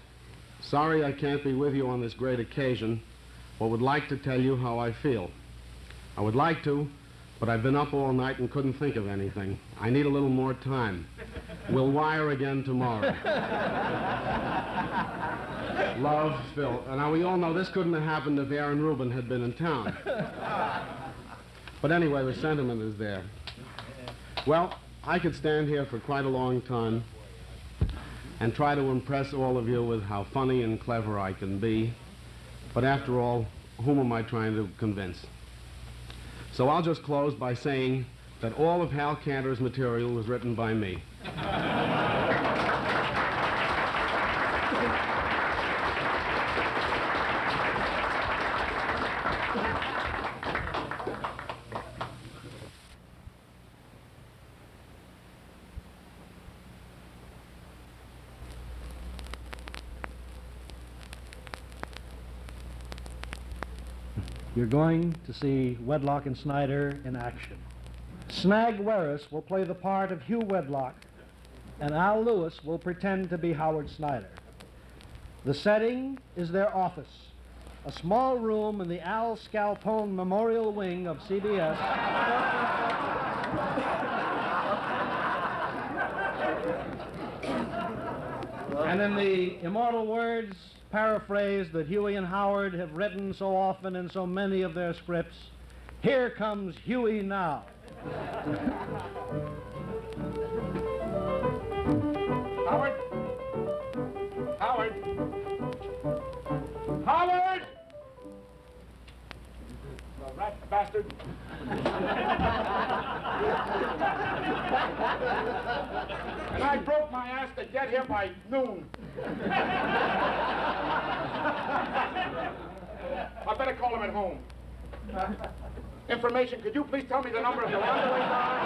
sorry I can't be with you on this great occasion, but would like to tell you how I feel. I would like to, but I've been up all night and couldn't think of anything. I need a little more time. We'll wire again tomorrow. Love, Phil." And now we all know this couldn't have happened if Aaron Rubin had been in town. But anyway, the sentiment is there. Well, I could stand here for quite a long time and try to impress all of you with how funny and clever I can be. But after all, whom am I trying to convince? So I'll just close by saying that all of Hal Cantor's material was written by me. You're going to see Wedlock and Snyder in action. Snag Werris will play the part of Hugh Wedlock, and Al Lewis will pretend to be Howard Snyder. The setting is their office, a small room in the Al Scalpone Memorial Wing of CBS. And in the immortal words, paraphrased, that Huey and Howard have written so often in so many of their scripts, here comes Huey now. Howard? Howard? Howard! The rat bastard. And I broke my ass to get here by noon. I better call him at home. Information, could you please tell me the number of the Rondelay bar?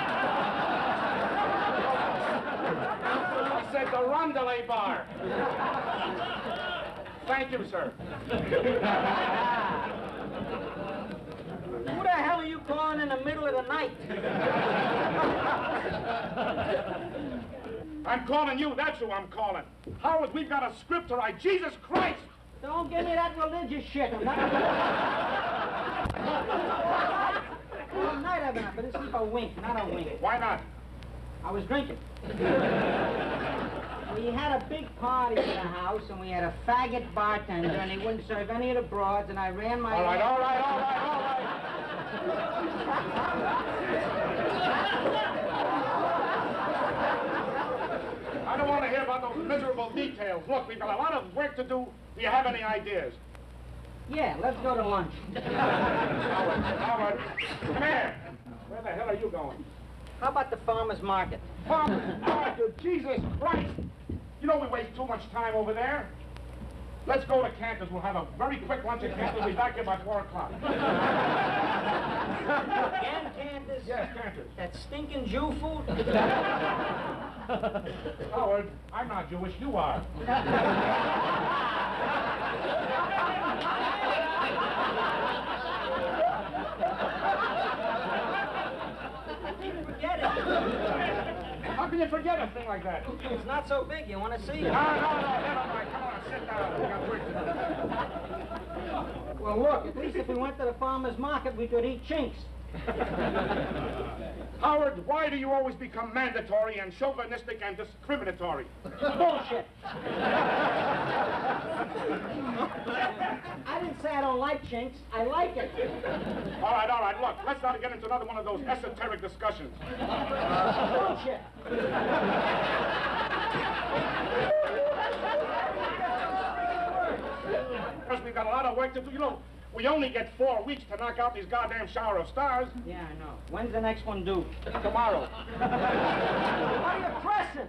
I said the Rondelay bar. Thank you, sir. Who the hell are you calling in the middle of the night? I'm calling you, that's who I'm calling. Howard, we've got a script to write. Jesus Christ! Don't give me that religious shit. I'm not... All night I've been up, but this is a wink, not a wink. Why not? I was drinking. We had a big party in the house, and we had a faggot bartender, and he wouldn't serve any of the broads, and I ran my... All right. I don't want to hear about those miserable details. Look, we've got a lot of work to do. Do you have any ideas? Yeah, let's go to lunch. Howard, come here. Where the hell are you going? How about the farmer's market? Farmer's market? Jesus Christ! You know we waste too much time over there. Let's go to Cantor's. We'll have a very quick lunch at Cantor's. We'll be back here by 4 o'clock. Again, Candace? Yes, Cantor's. That stinking Jew food? Howard, I'm not Jewish. You are. Forget it. How can you forget a thing like that? It's not so big. You want to see it? No, never mind. Come on, sit down. We got work to do. Well, look, at least if we went to the farmer's market, we could eat chinks. Howard, why do you always become mandatory and chauvinistic and discriminatory? Bullshit. I didn't say I don't like chinks. I like it. All right. Look, let's not get into another one of those esoteric discussions. Bullshit. Because we've got a lot of work to do. You know, we only get 4 weeks to knock out these goddamn shower of stars. Yeah, I know. When's the next one due? Tomorrow. What are you pressing?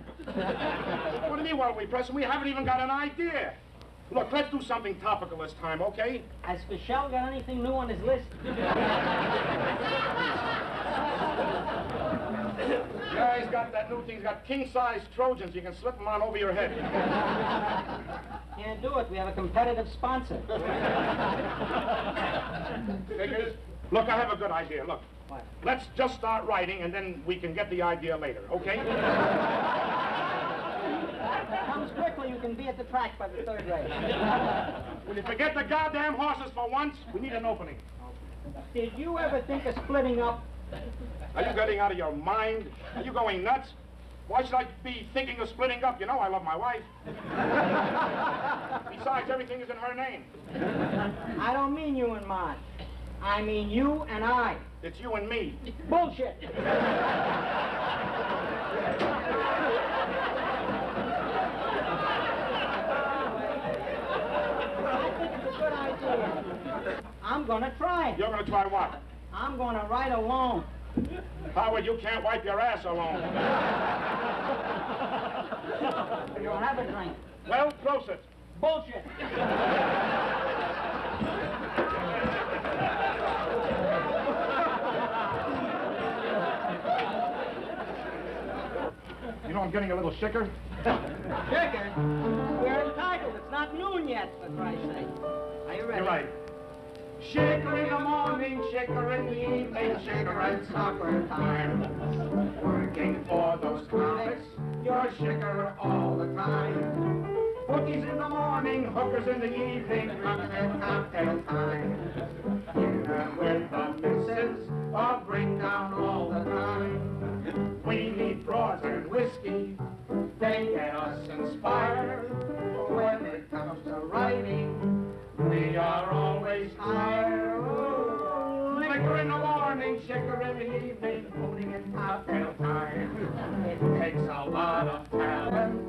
What do you mean, what are we pressing? We haven't even got an idea. Look, let's do something topical this time, okay? Has Fischel got anything new on his list? Yeah, he's got that new thing. He's got king-size Trojans. You can slip them on over your head. Can't do it. We have a competitive sponsor. Figures? Look, I have a good idea. Look. What? Let's just start writing, and then we can get the idea later, okay? If it comes quickly, you can be at the track by the 3rd race. Will you forget the goddamn horses for once? We need an opening. Did you ever think of splitting up? Are you getting out of your mind? Are you going nuts? Why should I be thinking of splitting up? You know I love my wife. Besides, everything is in her name. I don't mean you and Marge. I mean you and I. It's you and me. Bullshit. I think it's a good idea. I'm gonna try it. You're gonna try what? I'm gonna write alone. Howard, you can't wipe your ass alone. You'll have a drink. Well, prosit. Bullshit. You know I'm getting a little sicker. Chicken? We're entitled. It's not noon yet, for Christ's sake. Are you ready? You're right. Shaker in the morning, shaker in the evening, shaker at supper time. Working for those comics, you're shaker all the time. Bookies in the morning, hookers in the evening, drunk at cocktail time. Dinner with the missus, or bring down all the time. We need broads and whiskey, they get us inspired. When it comes to writing, we are always tired. Liquor in the morning, shaker in the evening, booning in cocktail time. It takes a lot of talent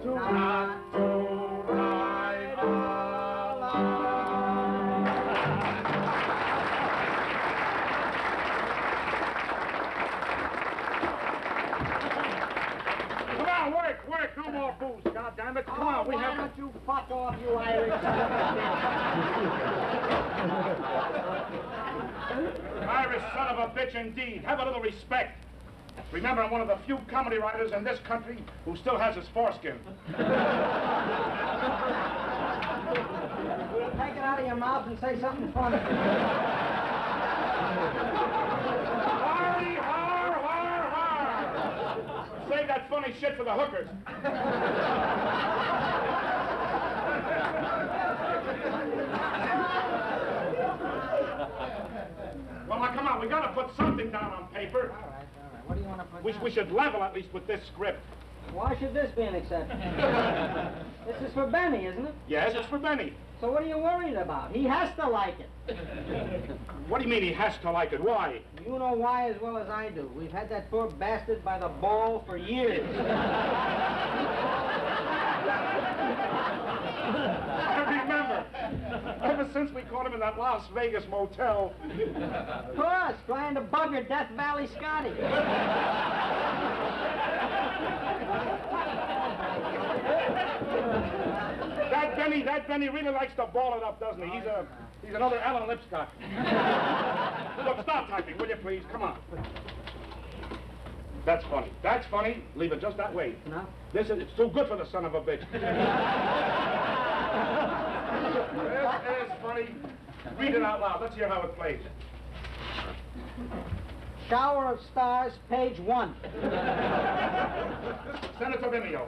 to not to write a line. Come on, work, no more booze, goddammit. Come on, we have... Why don't you fuck off, you Irish? Irish son of a bitch indeed. Have a little respect. Remember, I'm one of the few comedy writers in this country who still has his foreskin. Take it out of your mouth and say something funny. Harry, har, har, har. Save that funny shit for the hookers. Well, now, come on. We got to put something down on paper. All right. What do you want to put down? We should level at least with this script. Why should this be an exception? This is for Benny, isn't it? Yes, it's for Benny. So what are you worried about? He has to like it. What do you mean he has to like it? Why? You know why as well as I do. We've had that poor bastard by the ball for years. I remember. Ever since we caught him in that Las Vegas motel. Of course, trying to bugger Death Valley Scotty. That Benny really likes to ball it up, doesn't he? He's another Alan Lipscott. Look, stop typing, will you please? Come on. That's funny. That's funny. Leave it just that way. No? It's too good for the son of a bitch. This is funny. Read it out loud. Let's hear how it plays. Shower of Stars, page 1. Send it to Vimeo.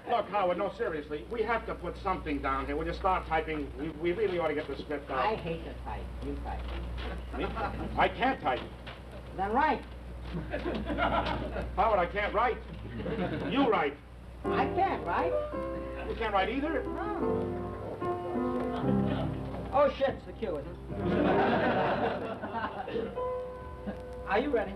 Look, Howard, no, seriously. We have to put something down here. When you start typing, we really ought to get the script out. I hate to type. You type. Me? I can't type. Then write. Howard, I can't write. You write. I can't write. You can't write either? No. Oh, shit, it's the cue, isn't it? Are you ready?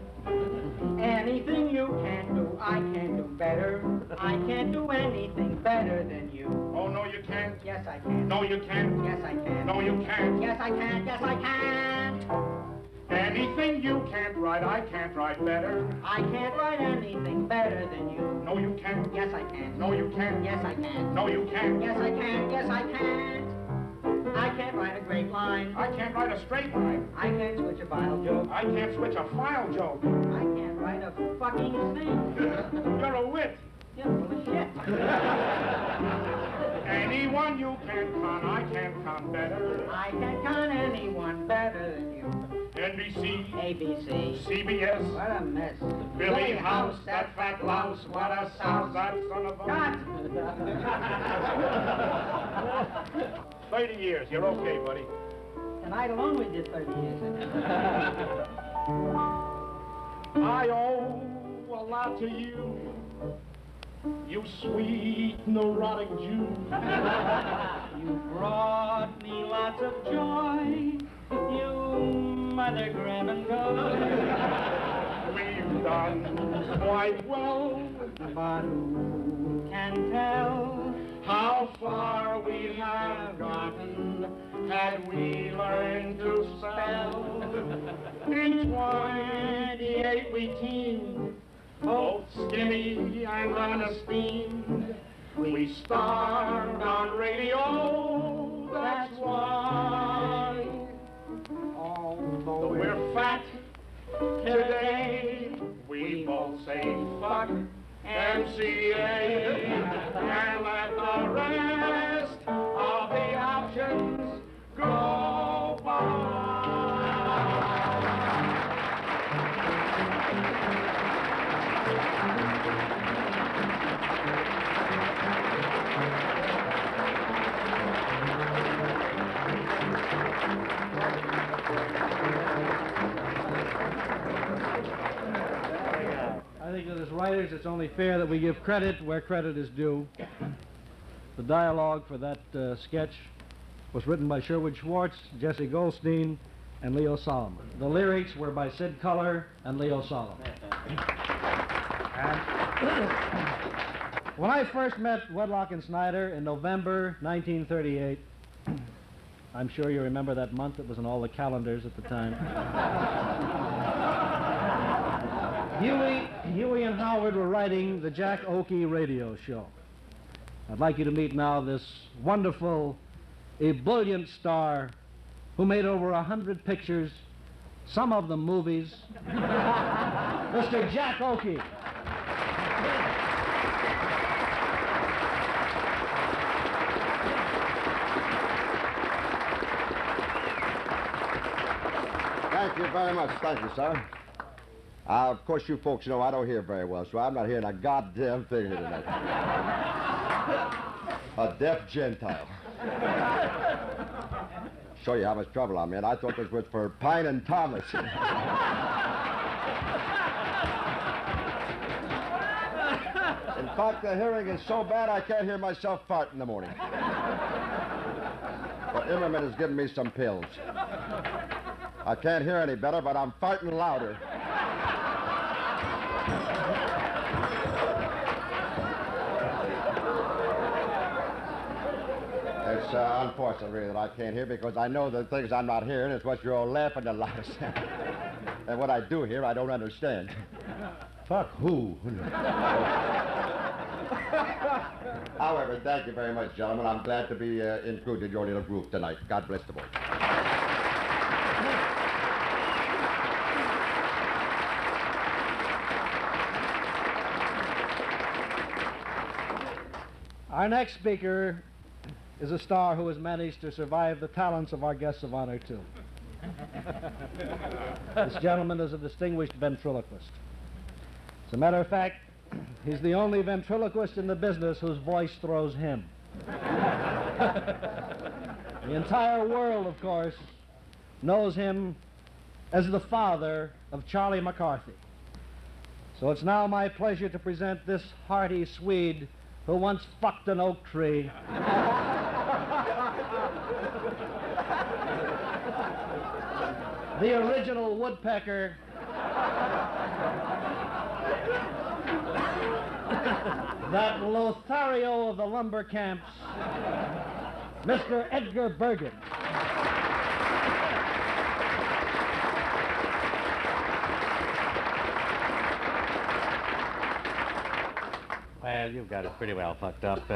Anything you can do, I can do better. I can't do anything better than you. Oh, no, you can't? Yes, I can. No, you can't? Yes, I can. No, you can't? Yes, I can. Yes, I can. Anything you can't write, I can't write better. I can't write anything better than you. No, you can't? Yes, I can. No, you can't? Yes, I can. No, you can't? Yes, I can. Yes, I can. I can't write a great line. I can't write a straight line. I can't switch a file joke. I can't switch a file joke. I can't write a fucking thing. You're a wit. You're full of shit. Anyone you can con, I can't con better. I can't con anyone better than you. NBC, ABC, CBS, what a mess. Billy House, that fat louse, what a souse, that son of a... Cut! 30 years, you're okay, buddy. Tonight alone we did 30 years. I owe a lot to you, you sweet neurotic Jew. You brought me lots of joy, you mother grim and go. We've done quite well, but who can tell how far we have gotten had we learned to spell. In 28 we teamed, both skinny and unesteemed. We starred on radio, that's why. Although we're fat today, we both say fuck MCA and let the rest of the options go by. I think that as writers, it's only fair that we give credit where credit is due. The dialogue for that sketch was written by Sherwood Schwartz, Jesse Goldstein, and Leo Solomon. The lyrics were by Sid Culler and Leo Solomon. And when I first met Wedlock and Snyder in November 1938, I'm sure you remember that month. It was in all the calendars at the time. Huey and Howard were writing the Jack Oakey radio show. I'd like you to meet now this wonderful, ebullient star who made over 100 pictures, some of them movies, Mr. Jack Oakey. Thank you very much. Thank you, sir. Of course, you folks know I don't hear very well, so I'm not hearing a goddamn thing here tonight. A deaf Gentile. Show you how much trouble I'm in. I thought this was for Pine and Thomas. In fact, the hearing is so bad I can't hear myself fart in the morning. But Immerman has given me some pills. I can't hear any better, but I'm farting louder. It's unfortunate, really, that I can't hear because I know the things I'm not hearing is what you're all laughing a lot. And what I do hear, I don't understand. Fuck who? However, thank you very much, gentlemen. I'm glad to be included in your little group tonight. God bless the boys. Our next speaker is a star who has managed to survive the talents of our guests of honor, too. This gentleman is a distinguished ventriloquist. As a matter of fact, he's the only ventriloquist in the business whose voice throws him. The entire world, of course, knows him as the father of Charlie McCarthy. So it's now my pleasure to present this hearty Swede who once fucked an oak tree. The original woodpecker. That Lothario of the lumber camps, Mr. Edgar Bergen. Well, you've got it pretty well fucked up.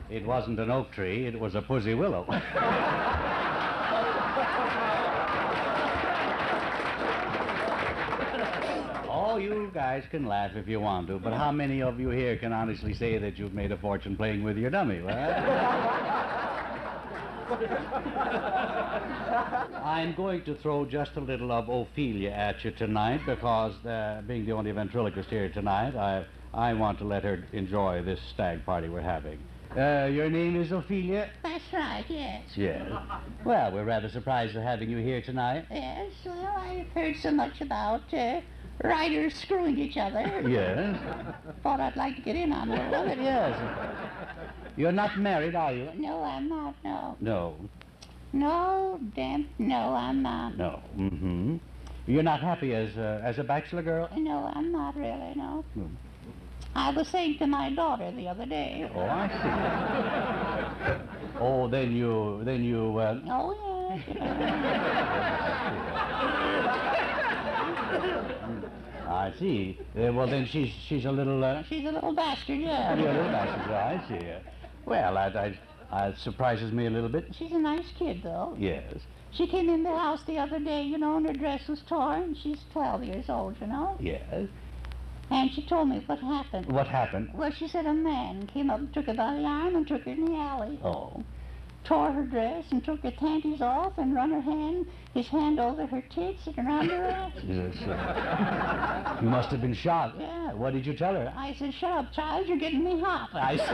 It wasn't an oak tree, it was a pussy willow. Oh, you guys can laugh if you want to, but how many of you here can honestly say that you've made a fortune playing with your dummy, I'm going to throw just a little of Ophelia at you tonight because, being the only ventriloquist here tonight, I want to let her enjoy this stag party we're having. Your name is Ophelia? That's right, yes. Yes. Well, we're rather surprised at having you here tonight. Yes, well, I've heard so much about writers screwing each other. Yes. Thought I'd like to get in on a little of it. Yes. You're not married, are you? No, I'm not, no. No. No, no, I'm not. No. Mm-hmm. You're not happy as a bachelor girl? No, I'm not really, no. I was saying to my daughter the other day. Oh, I see. Oh, then you, Oh, I see. Well, then she's a little, She's a little bastard, yeah. You're a little bastard, I see. Well, that surprises me a little bit. She's a nice kid, though. Yes. She came in the house the other day, you know, and her dress was torn. She's 12 years old, you know. Yes. And she told me what happened. What happened? Well, she said a man came up and took her by the arm and took her in the alley. Oh. Tore her dress and took her panties off and run his hand over her tits and around her ass. Yes. You must have been shocked. Yeah. What did you tell her? I said, shut up, child, you're getting me hot. I see.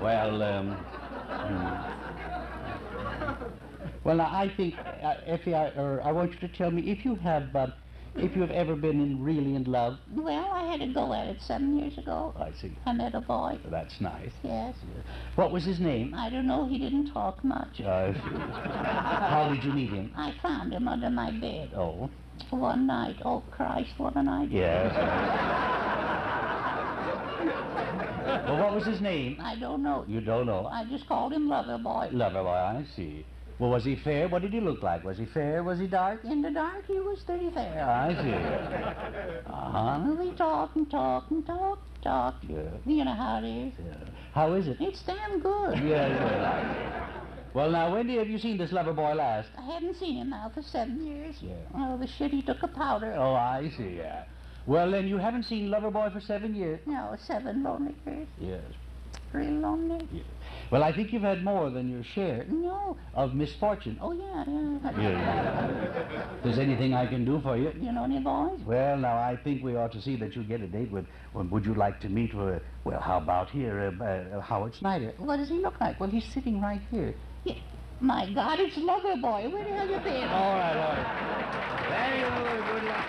Well, well, now, I think, Effie, I want you to tell me if you have ever been really in love. Well, I had to go at it 7 years ago. I see. I met a boy. That's nice. Yes. What was his name? I don't know. He didn't talk much. How did you meet him? I found him under my bed. Oh. One night. Oh, Christ, what a night. Yes. Well, what was his name? I don't know. You don't know? I just called him Loverboy. Loverboy, I see. Well, was he fair? What did he look like? Was he fair? Was he dark? In the dark, he was pretty fair. I see. Uh-huh. We talk and talk and talk, talk. Yeah. You know how it is. Yeah. How is it? It's damn good. Yes. Well, now, when have you seen this Loverboy last? I haven't seen him now for 7 years. Yeah. Oh, the shit, he took a powder. Oh, I see, yeah. Well, then you haven't seen Loverboy for 7 years? No, 7 lonely years. Yes. Real lonely. Yeah. Well, I think you've had more than your share. No. Of misfortune. Oh, yeah. Yeah. If there's anything I can do for you. You know any boys? Well, now, I think we ought to see that you get a date with, would you like to meet with, well, how about here, Howard Snyder? What does he look like? Well, he's sitting right here. Yeah. My God, it's Loverboy. Where the hell you been? All right. Very good luck.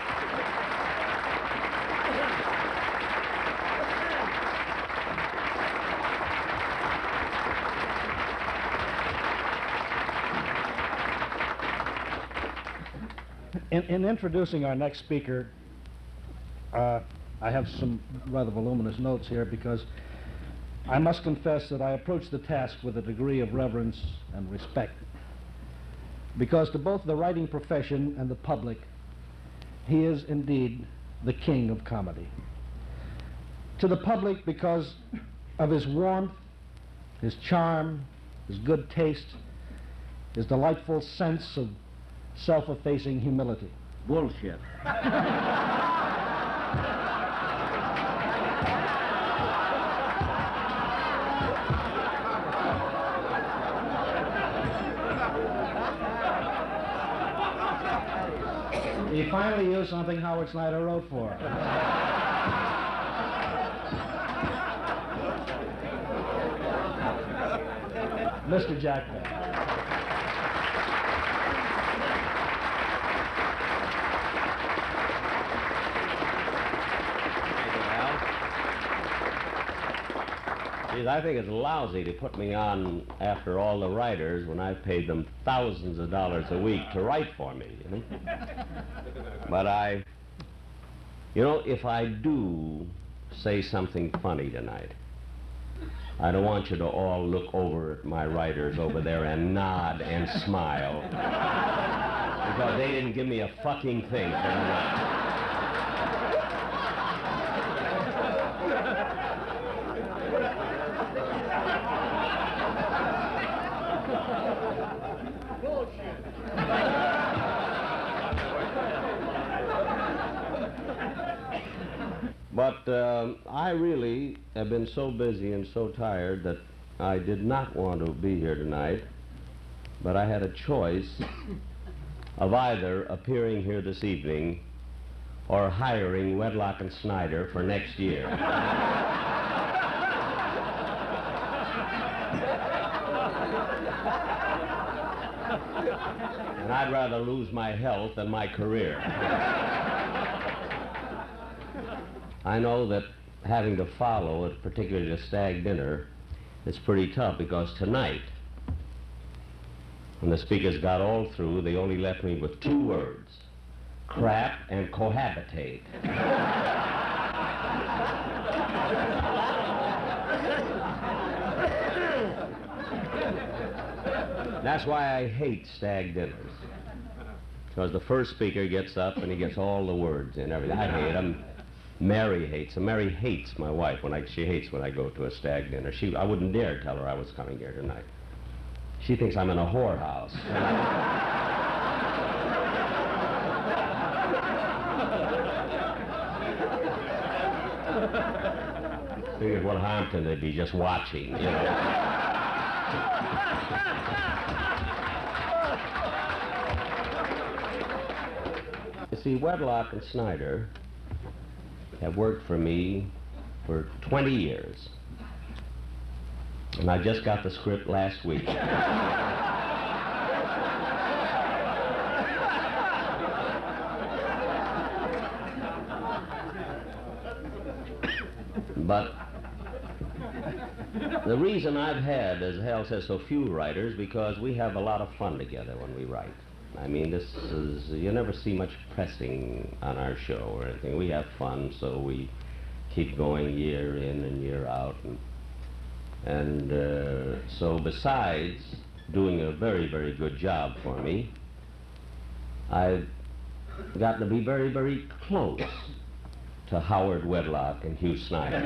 In introducing our next speaker, I have some rather voluminous notes here because I must confess that I approach the task with a degree of reverence and respect. Because to both the writing profession and the public, he is indeed the king of comedy. To the public because of his warmth, his charm, his good taste, his delightful sense of self-effacing humility. Bullshit. He finally used something Howard Snyder wrote for. Mr. Jack Beck. Geez, I think it's lousy to put me on after all the writers when I've paid them thousands of dollars a week to write for me, you know? But if I do say something funny tonight, I don't want you to all look over at my writers over there and nod and smile. Because they didn't give me a fucking thing for tonight. But I really have been so busy and so tired that I did not want to be here tonight, but I had a choice of either appearing here this evening or hiring Wedlock and Snyder for next year. And I'd rather lose my health than my career. I know that having to follow, particularly the stag dinner, is pretty tough because tonight, when the speakers got all through, they only left me with 2 words: crap and cohabitate. That's why I hate stag dinners. Because the first speaker gets up and he gets all the words in, everything. I hate them. Mary hates them. Mary hates my wife she hates when I go to a stag dinner. I wouldn't dare tell her I was coming here tonight. She thinks I'm in a whorehouse. Figured what harm can they be just watching, you know? You see, Wedlock and Snyder have worked for me for 20 years. And I just got the script last week. But the reason I've had, as Hal says, so few writers, because we have a lot of fun together when we write. I mean, you never see much pressing on our show or anything. We have fun, so we keep going year in and year out. And so besides doing a very, very good job for me, I've gotten to be very, very close to Howard Wedlock and Hugh Snyder.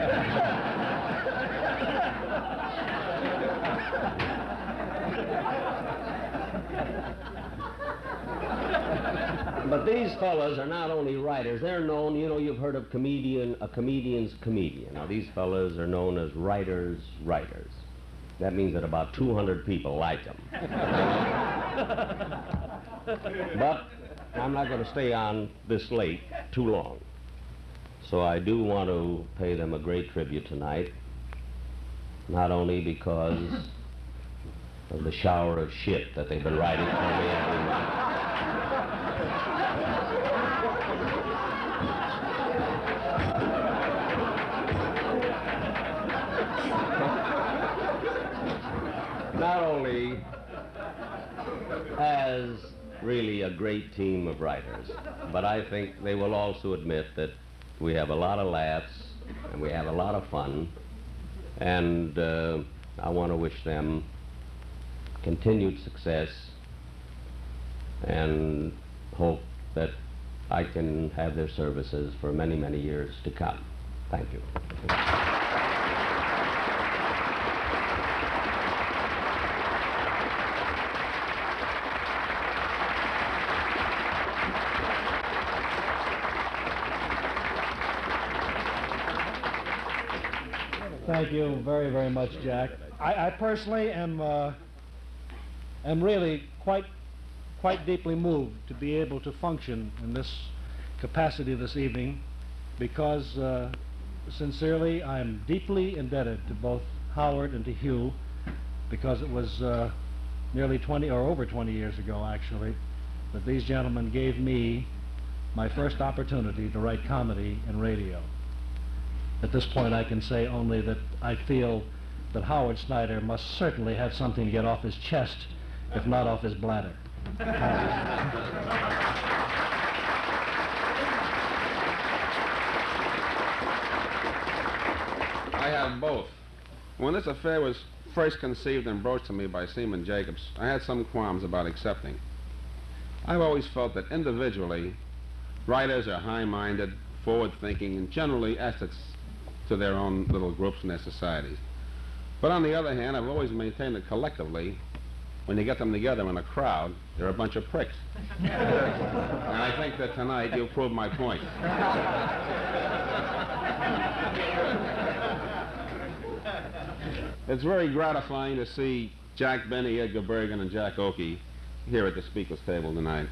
But these fellas are not only writers, they're known, you've heard of a comedian's comedian. Now, these fellas are known as writers' writers. That means that about 200 people like them. But I'm not going to stay on this late too long. So I do want to pay them a great tribute tonight, not only because of the shower of shit that they've been writing for me every month. Not only as really a great team of writers, but I think they will also admit that we have a lot of laughs and we have a lot of fun, and I want to wish them continued success and hope that I can have their services for many, many years to come. Thank you. Thank you very, very much, Jack. I personally am really quite deeply moved to be able to function in this capacity this evening, because sincerely I'm deeply indebted to both Howard and to Hugh, because it was nearly 20 or over 20 years ago actually that these gentlemen gave me my first opportunity to write comedy in radio. At this point I can say only that I feel that Howard Snyder must certainly have something to get off his chest, if not off his bladder. I have both. When this affair was first conceived and broached to me by Seaman Jacobs, I had some qualms about accepting. I've always felt that individually, writers are high-minded, forward-thinking, and generally assets to their own little groups and their societies. But on the other hand, I've always maintained that collectively, when you get them together in a crowd, they're a bunch of pricks. And I think that tonight you've proved my point. It's very gratifying to see Jack Benny, Edgar Bergen, and Jack Oakey here at the speaker's table tonight.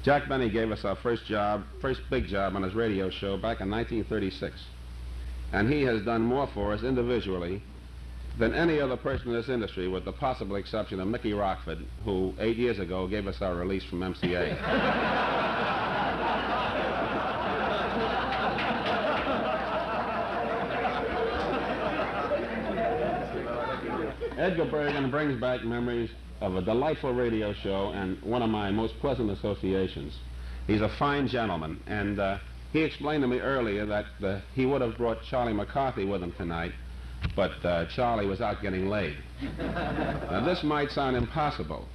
Jack Benny gave us our first big job on his radio show back in 1936. And he has done more for us individually than any other person in this industry, with the possible exception of Mickey Rockford, who 8 years ago gave us our release from MCA. Edgar Bergen brings back memories of a delightful radio show and one of my most pleasant associations. He's a fine gentleman, and he explained to me earlier that he would have brought Charlie McCarthy with him tonight, but Charlie was out getting laid. Now, this might sound impossible,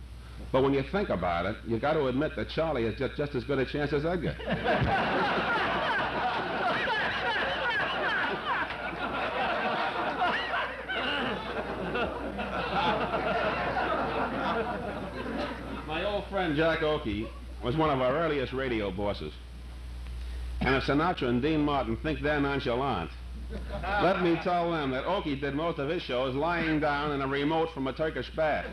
but when you think about it, you got to admit that Charlie has just as good a chance as Edgar. My old friend Jack Oakey was one of our earliest radio bosses. And if Sinatra and Dean Martin think they're nonchalant, let me tell them that Oakey did most of his shows lying down in a remote from a Turkish bath.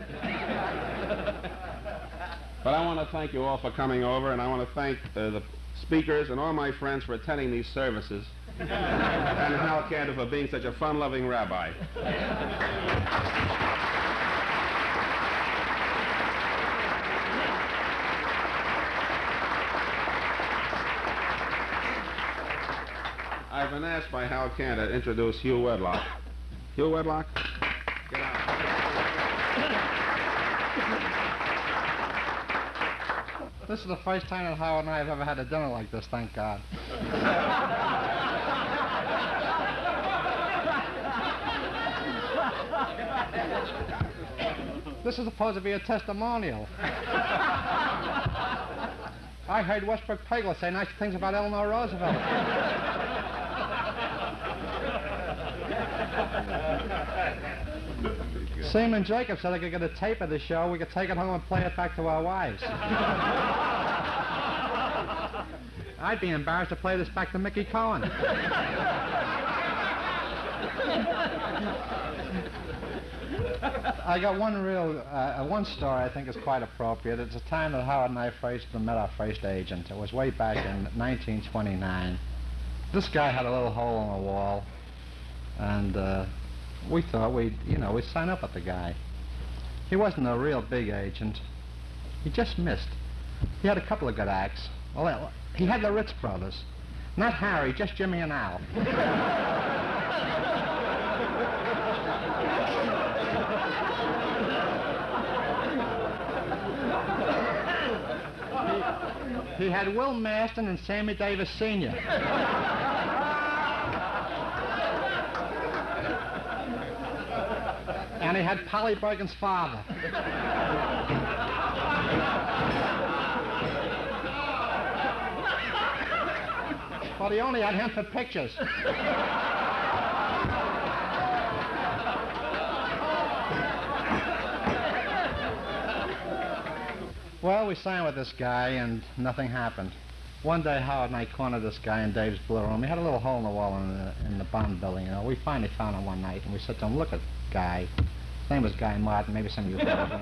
But I want to thank you all for coming over, and I want to thank the speakers and all my friends for attending these services, and Hal Cantor for being such a fun-loving rabbi. I've been asked by Hal Cantor to introduce Hugh Wedlock. Hugh Wedlock? Get out. This is the first time that Howard and I have ever had a dinner like this, thank God. This is supposed to be a testimonial. I heard Westbrook Pegler say nice things about Eleanor Roosevelt. Seaman Jacobs said I could get a tape of the show. We could take it home and play it back to our wives. I'd be embarrassed to play this back to Mickey Cohen. I got one story I think is quite appropriate. It's the time that Howard and I first met our first agent. It was way back in 1929. This guy had a little hole in the wall, and we thought we'd sign up with the guy. He wasn't a real big agent. He just missed. He had a couple of good acts. Well, he had the Ritz Brothers. Not Harry, just Jimmy and Al. He had Will Maston and Sammy Davis Sr. And he had Polly Bergen's father. But he only had him for pictures. Well, we signed with this guy, and nothing happened. One day, Howard and I cornered this guy in Dave's blue room. He had a little hole in the wall in the Bond building, you know. We finally found him one night, and we said to him, look at Guy. His name was Guy Martin. Maybe some of you heard of him.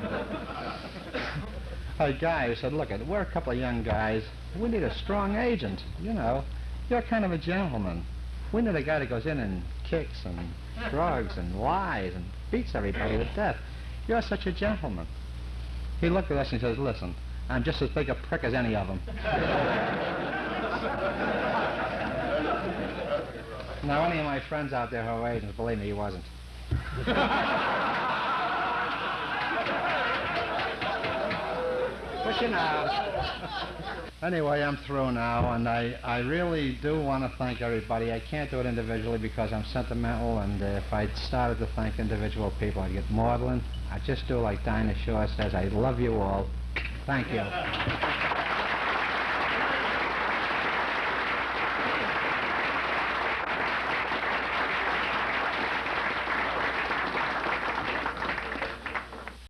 Hey, Guy, we said, look, we're a couple of young guys. We need a strong agent, you know. You're kind of a gentleman. We need a guy that goes in and kicks and drugs and lies and beats everybody to death. You're such a gentleman. He looked at us and he says, listen, I'm just as big a prick as any of them. Now, any of my friends out there who are agents, believe me, he wasn't. Pushing out. Anyway, I'm through now, and I really do want to thank everybody. I can't do it individually because I'm sentimental, and if I started to thank individual people, I'd get maudlin. I just do like Dinah Shore says, I love you all. Thank you.